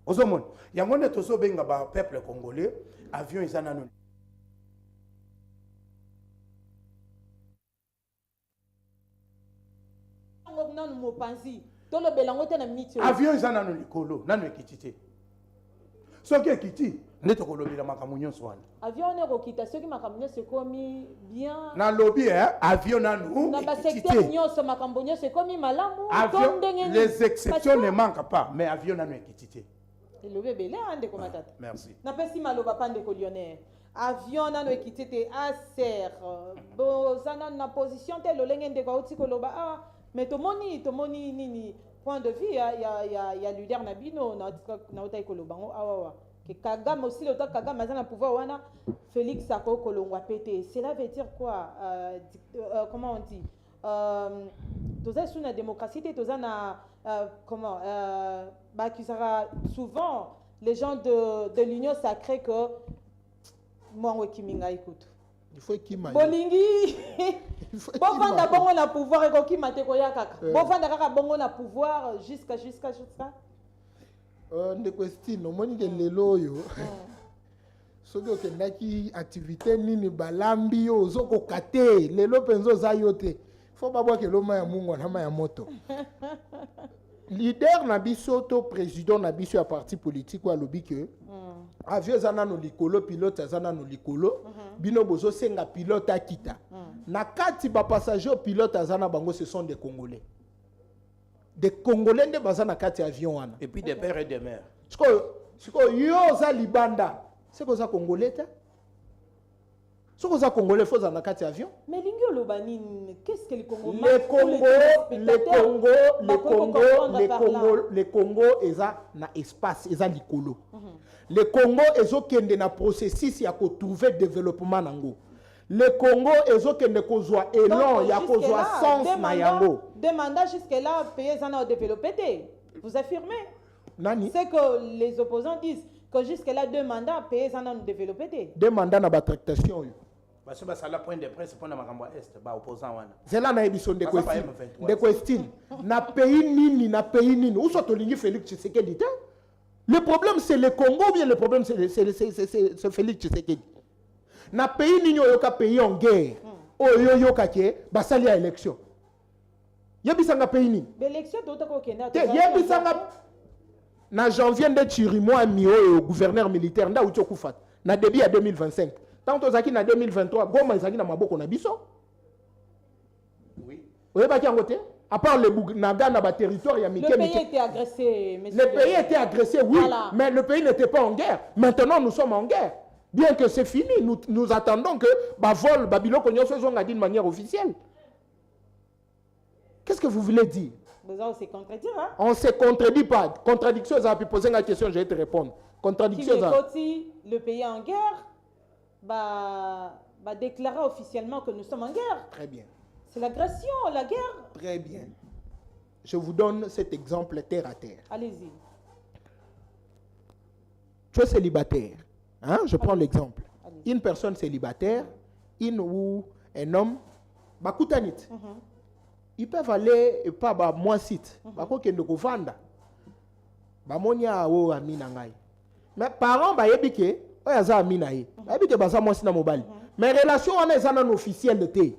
Ozomon, yangonde tozo benga ba peuple congolais, avion izana non. Avion izana non likolo, nanu ekitite. Soki ekiti, neto kolobela makamunyo swana. Avion ne kokita, soki makamunyo se komi bien. Na lobby avion nanu. Na ba secteur nyonso makambonyo se komi malamu. Les exceptions ne manquent pas, mais avion nanu ekitite. Merci. Napesi maloba pande ko lyonnais. Avion nano ekitite aser. Bozana na position te lolenge ndeko uti ko loba mais tomoni nini point de vue ya leader nabino na utai ko loba awa que Kagame aussi le Kagame mazana pouvoir wana Félix Sako kolongwa pété. Cela veut dire quoi comment on dit toza sous la démocratie toza na comment qui sera souvent les gens de l'union sacrée que moi Kiminga écoute il faut qu'il m'aille bolingi bon vanda bongo na pouvoir et qui mate ko yakaka bon vanda kaka bongo na pouvoir jusqu'à ndeko Stine omoni ke lelo yo soki okendaki activité nini balambi yo ozokoka te lelo mpenza oza yo te fo babwaka eloma ya mungu na ya moto leader na biso to président na biso ya parti politique wa lobi ke avion zana no likolo pilote zana no likolo bino bozo senga pilote akita na kati ba passager pilote zana bango ce sont des Congolais nde baza na kati avion wana et puis des pères et des mères siko yo za libanda c'est quoi ça Congolais ta Ce que les Congolais font dans un avion. Mais Lingio Lobanine, qu'est-ce que les Congolais les Congo, ils ont un espace, ils ont l'icolo. Les Congo, ils ont un processus pour trouver le développement. Les Congo, ils ont un élan, il y a un sens. Des mandats jusque-là, pays ont développé. Vous affirmez? C'est que les opposants disent que jusque-là, 2 mandats, pays ont développé. 2 mandats dans la tractation. Parce que c'est la point de presse pour les Est, opposants. C'est là que nous avons des questions. Na pays nini, où sont les Félix Tshisekedi? Le problème c'est le Congo ou bien le problème c'est Félix Tshisekedi? Na pays nini oyoka pays en guerre. Oyo yoka ke basali à élection. Yebisanga pays nini? L'élection d'autres qu'au Yebisanga na janvier de Chirimoa Mio gouverneur militaire nda utokufat. Na début à 2025. Tant que Zaki na 2023, Goma Zaki na maboko na biso. Oui. Oui, bah qui en côté? À part le Naga na ba territoire, il y a Le pays était agressé, monsieur. Le pays était agressé, oui, voilà. Mais le pays n'était pas en guerre. Maintenant, nous sommes en guerre. Bien que c'est fini, nous attendons que Bavol, Babylone, Cognon se soit d'une manière officielle. Qu'est-ce que vous voulez dire? On se contredit, hein? On ne se contredit pas. Contradiction, ça a pu poser une question, je vais te répondre. Contradiction, ça. Si le pays est en guerre, déclarer officiellement que nous sommes en guerre. Très bien. C'est l'agression, la guerre. Très bien. Je vous donne cet exemple terre à terre. Allez-y. Tu es célibataire. Hein? Je prends l'exemple. Une personne célibataire, une ou un homme, bakutanit. Ils peuvent aller et pas ba moi site. Bako kende ko vanda. Ba monia o amina ngai. Mais parents ba yebike oya za amina ye. Ba yebike ba za moi sina mobile. Mais relation on est en officiel de té.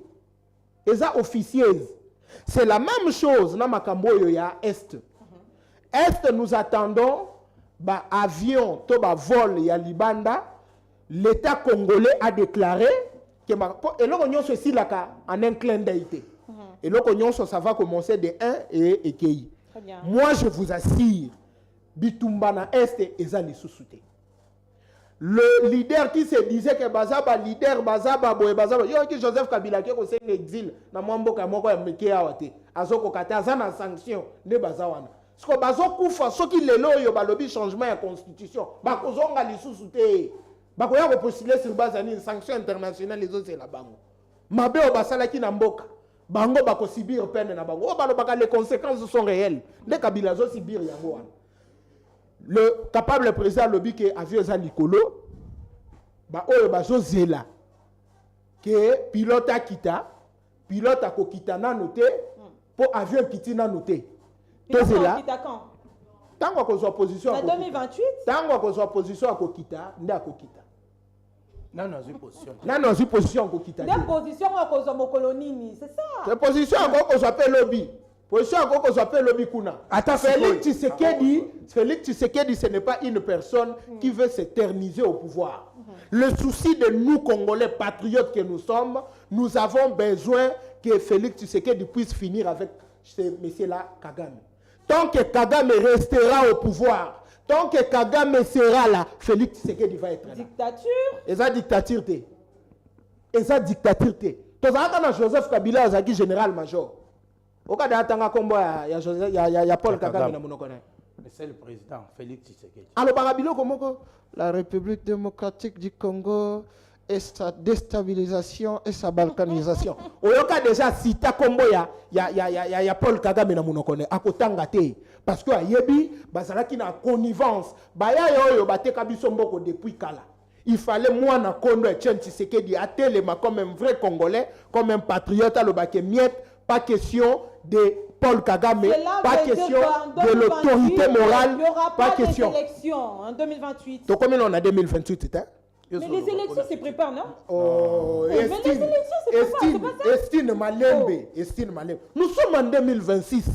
Eza officieuse. C'est la même chose dans makambo yo ya est. Est nous attendons ba avion to ba vol ya Libanda. L'État congolais a déclaré que et là on se silaka en un clin d'œil. Et là ça va commencer de 1 et Kei. Moi je vous assure Bitumba na est eza lisusuté. Le leader qui se disait que Bazaba leader Bazaba boy Bazaba yo ki Joseph Kabila qui ko sen exil na mwamboka moko ya meke awate azoko kata azana sanction ne bazawana. Ce que bazoko fa soki lelo yo balobi changement ya constitution ba kozonga lisusuté. Ba ko ya ko postuler sur base d'une sanction internationale les autres c'est la bango. Mabe o basala ki na mboka. Bango ba ko subir peine na bango. O balobaka les conséquences sont réelles. Ne Kabila zo subir yango wana. Le capable président lobby que avion za likolo ba oyo bazo zela que pilote akita pilote akokita na noté pour avion kiti na noté to zela tango ko zo position en 2028 tango ko zo position akokita nde akokita non position non position akokita des positions ko zo mokolonini c'est ça c'est position ko zo appelle lobby. Position qu'on s'appelle lobby kuna. Félix Tshisekedi, ce n'est pas une personne qui veut s'éterniser au pouvoir. Le souci de nous, Congolais patriotes que nous sommes, nous avons besoin que Félix Tshisekedi puisse finir avec ce monsieur-là, Kagame. Tant que Kagame restera au pouvoir, tant que Kagame sera là, Félix Tshisekedi va être là. Dictature. Et ça, dictature. Et ça, dictature. Tu as Joseph Kabila, Zaki général-major. Au cas d'Atanga Kombo, il y a Paul Kagame dans mon connaît. C'est le président Félix Tshisekedi. Alors, Barabilo, comment la République démocratique du Congo et sa déstabilisation et sa balkanisation. Au cas déjà, si tu as Kombo, il y a Paul Kagame dans mon connaît. À Kotanga te. Parce que Yebi, Bazalaki na connivence. Baya yo bate Kabisomboko depuis Kala. Il fallait moi na Kondo et Chen Tshisekedi attelema comme un vrai Congolais, comme un patriote à l'Obaké Miette. Pas question de Paul Kagame, pas question de l'autorité morale, pas question. Il y aura pas d'élections en 2028. Donc combien on a 2028 hein? Mais les élections se préparent, non? Oh, mais les élections se préparent, Estine Malembe, Estine Malembe. Nous sommes en 2026.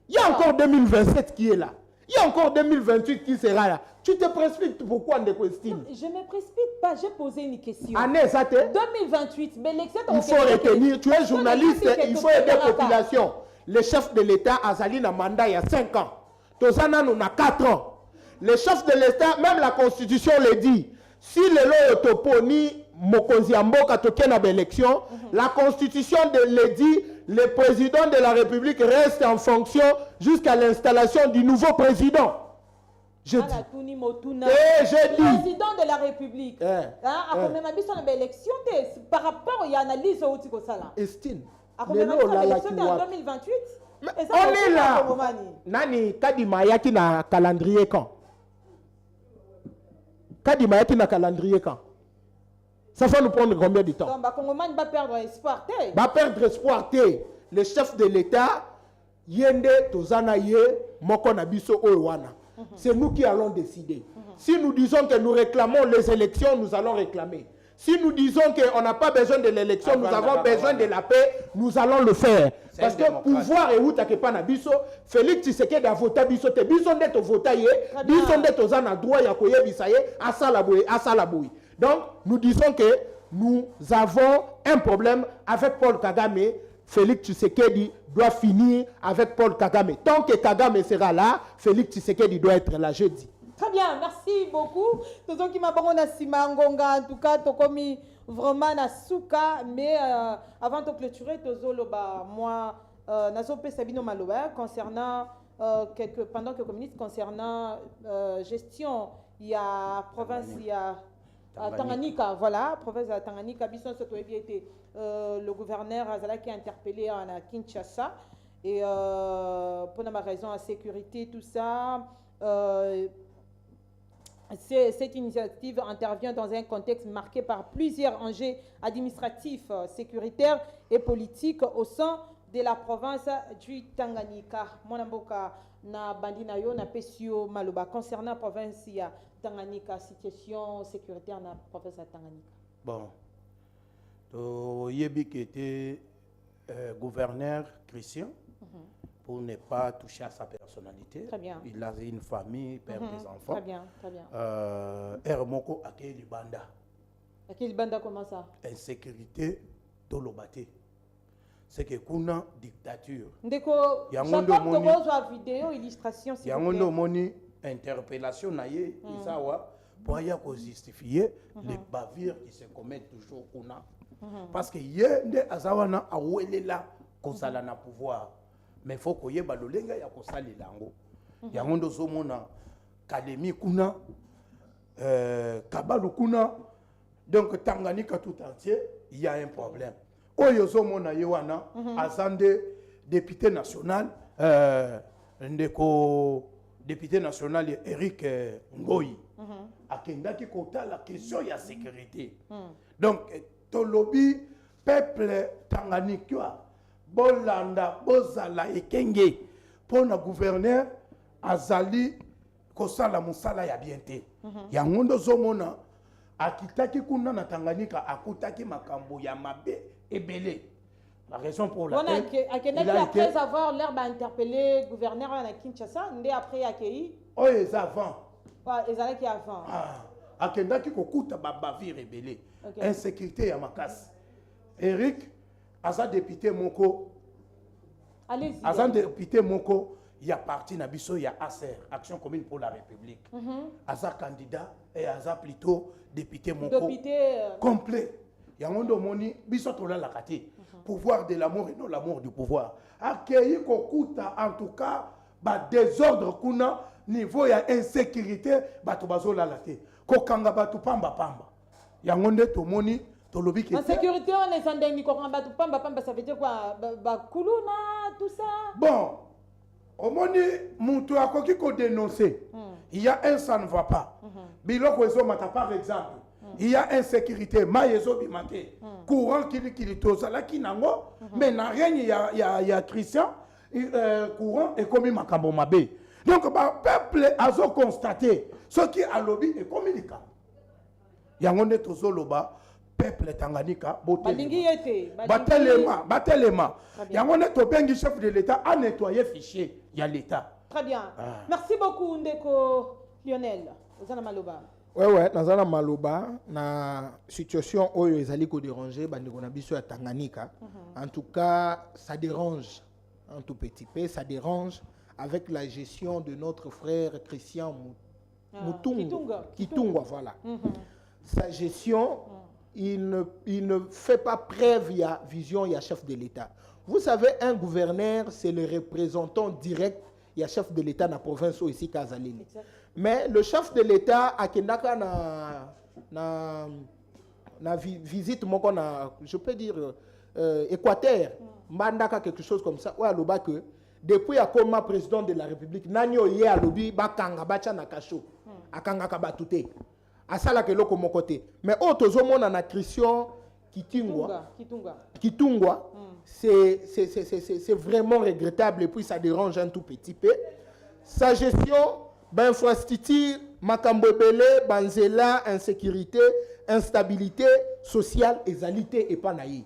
Il y a encore 2027 qui est là. Il y a encore 2028 qui sera là. Tu te précipites pourquoi en Estine? Je ne me précipite pas, j'ai posé une question. Année, ça 2028, mais l'élection... Il faut retenir, tu es journaliste, il faut aider la population. Le chef de l'État a sali un mandat il y a 5 ans. Tozana nous a 4 ans. Le chef de l'État, même la Constitution le dit, si le lot toponi mokonzi ya mboka toke na élection, la constitution le dit, le président de la République reste en fonction jusqu'à l'installation du nouveau président. Je dis. Je dis. Président de la République. Élection par rapport à l'analyse au Tikosala. Estine. En 2028. On est là. Nani Kadima yaki na calendrier quand? Kadima yaki na calendrier quand? Ça va nous prendre combien de temps? Donc, Congomani va perdre espoir. Va perdre espoir. Le chef de l'État, Yende Tozana Ye, Moko Nabiso Oewana. C'est nous qui allons décider. Si nous disons que nous réclamons les élections, nous allons réclamer. Si nous disons qu'on n'a pas besoin de l'élection, nous avons besoin de la paix, nous allons le faire. Parce que pouvoir est où t'as pas na biso, Félix Tshisekedi a voté biso, te biso nde to voté ye, biso nde to zana droit ya koye bisaye, asala boui. Donc, nous disons que nous avons un problème avec Paul Kagame. Félix Tshisekedi doit finir avec Paul Kagame. Tant que Kagame sera là, Félix Tshisekedi doit être là jeudi. Très bien, merci beaucoup. Tous ceux qui m'ont na Simangonga, en tout cas, tu commis vraiment na souka, mais avant de clôturer, moi, Nazope Sabino Maloba, concernant pendant quelques minutes, concernant gestion, il y a province, il y a Tanganyika, voilà, province de Tanganyika, Bisson Sotoebi était le gouverneur Azala qui a interpellé à Kinshasa, et pour ma raison à sécurité, tout ça. Cette initiative intervient dans un contexte marqué par plusieurs enjeux administratifs, sécuritaires et politiques au sein de la province du Tanganyika. Monamboka na bandinayo na pesio maloba concernant la province ya Tanganyika, situation sécuritaire na province ya Tanganyika. Bon, Yebi qui était gouverneur chrétien. Pour ne pas toucher à sa personnalité. Très bien. Il a une famille, père des enfants. Très bien, très bien. Hermoko Akeli Banda. Akeli Banda, comment ça? Insécurité de l'Obate. C'est que kuna dictature. Ndeko, j'attends que vidéo, illustration, s'il vous plaît. Yangondo moni interpellation naye, isawa, pour y justifier les bavures qui se commettent toujours kuna. Parce que yende azawana awelela kozala na pouvoir. Mais il faut que y ait balolenga ya kosali lango. Yangondo zomona Kalemi kuna, Kabalu kuna, donc Tanganyika tout entier, il y a un problème. Oyo zomona yewana, azande député national, ndeko député national Eric Ngoyi, akendaki kota la question ya sécurité. Donc tolobi peuple Tanganyika bolanda bozala ekenge pona gouverneur azali kosala musala ya bienté ya ngondo zomona akitaki kuna na Tanganyika akutaki makambo ya mabe ebele. La raison pour laquelle après avoir l'air d'interpeller le gouverneur à Kinshasa, ndé après accueilli les avant ezalaki avant akendaki kokuta babavire ebele insécurité ya makasi. Eric Aza député Moko. Allez-y. Aza député Moko, il y a parti Nabiso, il y a ACER, Action commune pour la République. Aza candidat et Aza plutôt député Moko. Complet. Il y a un moni, biso tola la kati. Pouvoir de l'amour et non l'amour du pouvoir. Accueilli kokuta en tout cas, ba désordre kuna niveau ya insécurité, batu bazo la late. Kokanga batu pamba pamba. Il y a un moni. En sécurité, on est en dernier combat, ça veut dire quoi? Kuluna, tout ça. Bon, au moment où a ko dénoncer, il y a un ça ne va pas. Biloko ezomata par exemple, il y a insécurité, mayezo bimate, courant qui tozala ki nango, mais na rien il y a Christian, courant et comme makambo mabe. Donc ba peuple azo constaté ce qui a lobby est communicant. Yangonde tozoloba peuple Tanganyika batelema yango to bengi chef de l'État a nettoyer fichier ya l'État. Très bien. Merci beaucoup Ndeko Lionel. Ozana Maloba. Ouais nazana Maloba na situation oyo ezali ko déranger bandeko na biso ya Tanganyika. En tout cas, ça dérange un tout petit peu, ça dérange avec la gestion de notre frère Christian Kitunga, voilà. Sa gestion il ne fait pas preuve, il y a vision, il y a chef de l'État. Vous savez, un gouverneur, c'est le représentant direct, il y a chef de l'État dans la province ici, Kazalili. Mais le chef de l'État, à Kendaka, na visite, je peux dire, Équateur, Mandaka, quelque chose comme ça, ouais, que depuis à comme président de la République, Nanyo Ye a lobby, Bakanga, Bacha Nakacho, Akanga Kabatute. À ça, là, que l'on mon côté. Mais autre monde en Christian Kitungwa, c'est vraiment regrettable et puis ça dérange un tout petit peu. Sa gestion, infrastructure, Makambobele, Banzela, insécurité, instabilité sociale, exalité et panaï.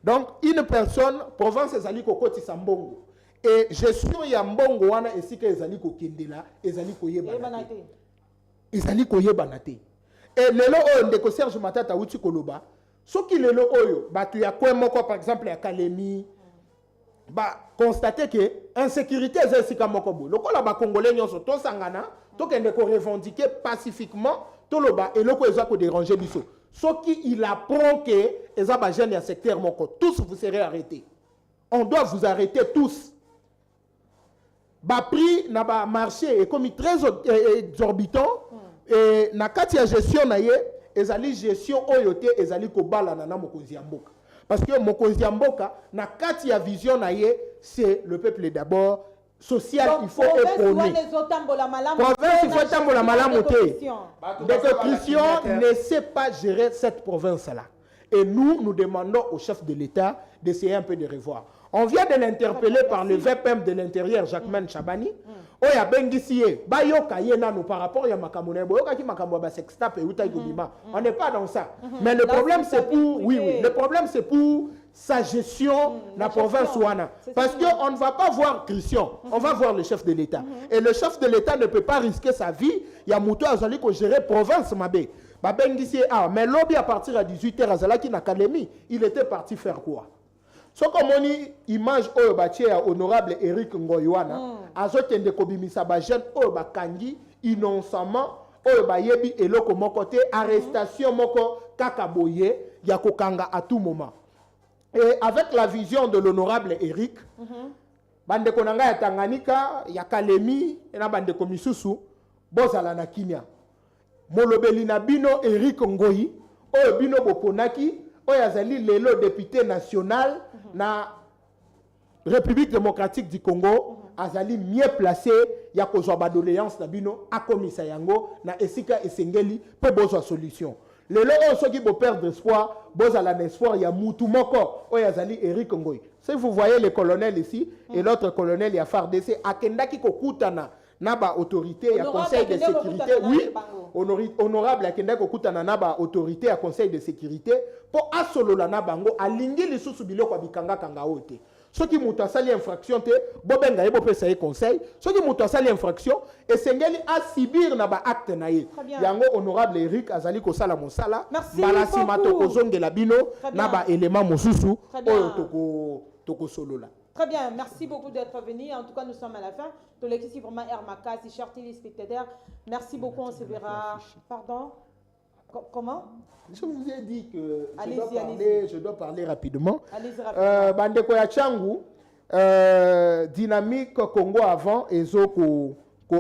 Donc, une personne, province ezali kokoti sambongo. Et gestion ya mbongo wana esika ezali kokendela, ezali koyebanate. Ezali koyebanate. Et lelo oyo ndeko Serge Matata uti koloba, soki lelo oyo batu ya kwemoko par exemple ya Kalemi, ba constater que insécurité ezesika moko bo. Lokola ba congolais nyonso to sangana, to kende ko revendiquer pacifiquement, to loba eloko ezwa ko déranger biso. Soki il apprend que eza ba jeune ya secteur moko, tous vous serez arrêtés. On doit vous arrêter tous. Ba prix na ba marché est comme très exorbitant et na kati ya gestion na ye ezali gestion oyote ezali ko bala na mokonzi ya mboka. Parce que mokonzi ya mboka na kati ya vision na ye c'est le peuple d'abord. Social, donc, il faut épauler. Province, il faut tambola malamu te. Donc, Christian ne sait pas gérer cette province-là. Et nous demandons au chef de l'État d'essayer un peu de revoir. On vient de l'interpeller par le VPM de l'Intérieur, Jacquemaine Chabani. Oya Bengisie, Bayoka Yenano par rapport à Makamone, Boyoka ki Makamwa Sextap et Utai Gobima. On n'est pas dans ça. Mais le problème c'est pour, le problème c'est pour sa gestion la province Ouana. Parce qu'on ne va pas voir Christian, on va voir le chef de l'État. Et le chef de l'État ne peut pas risquer sa vie. Il y a Moutou Azali qui gérer province Mabé. Mais lobby à partir à 18h à Zalaki Nakademi, il était parti faire quoi? Ce comme on dit, image au honorable Eric Ngoywana, azotende kobimisa ba jeune au bakangi innocemment au bayebi eloko mokote arrestation moko kakaboye ya kokanga à tout moment. Et avec la vision de l'honorable Eric, bande konanga ya Tanganyika, ya Kalemi, et na bande komisusu, bozala na kimia. Molobeli na bino Eric Ngoyi, oyo bino boponaki, oyo azali lelo député national na République démocratique du Congo, azali mieux placé ya kozwa ba doléance na bino akomisa yango na esika esengeli pe bozwa solution. Lelo on soki bo perdre espoir, bozala l'espoir ya mutu moko oyo azali Eric Ngoyi. Si vous voyez le colonel ici et l'autre colonel ya FARDC akendaki kokutana na ba autorité ya conseil de sécurité, oui, honorable akendaki kokutana na ba autorité ya conseil de sécurité pour asolola na bango alingi lisusu biloko bikanga kanga ote. Ceux qui mutu asali infraction te bobenga yebo pesa ye conseil, ceux qui mutu asali infraction esengeli asibir na ba acte na ye. Yango honorable Eric azali ko sala mosala balasi matoko zongela bino na ba élément mosusu oyo toko solola. Très bien, merci beaucoup d'être venu. En tout cas, nous sommes à la fin. De l'équipe, vraiment, Hermaka, c'est chers téléspectateurs. Merci beaucoup, on se verra. Pardon? Comment? Je vous ai dit que je dois parler rapidement. Allez-y rapidement. Bandeko ya Changu, dynamique Congo avant, et ko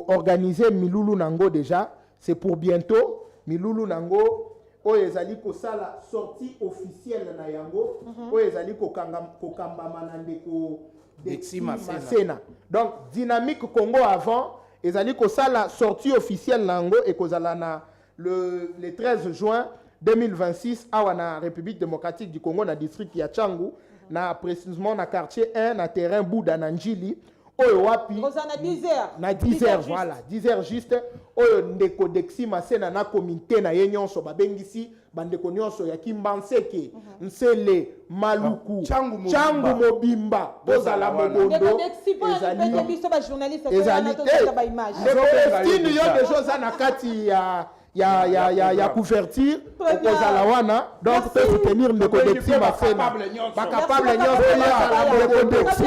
organiser Milulu Nango déjà. C'est pour bientôt. Milulu Nango. Oyo ezali ko sala sortie officielle na yango oyo ezali ko kamba manande ko Dexi Masena. Donc dynamique Congo avant ezali ko sala sortie officielle nango et kozala na le 13 juin 2026 awa na République démocratique du Congo na district ya Changu na précisément na quartier 1 na terrain Bouda na Njili. Oyo wapi na 10h na 10h voilà 10h juste oyo ndeko Dexi Masena na comité na yenyonso babengisi bandeko nyonso ya Kimbanseke Nsele Maluku Changu Mobimba bozala mobondo ezali biso ba journaliste ba image les choses na kati ya couverture okozala wana donc peut soutenir ndeko Dexi Masena ba capable nyonso Dexi.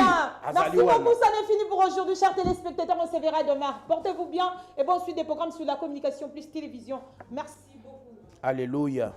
Merci beaucoup, ça n'est fini pour aujourd'hui, chers téléspectateurs. On se verra demain. Portez-vous bien et bonne suite des programmes sur la communication plus télévision. Merci beaucoup. Alléluia.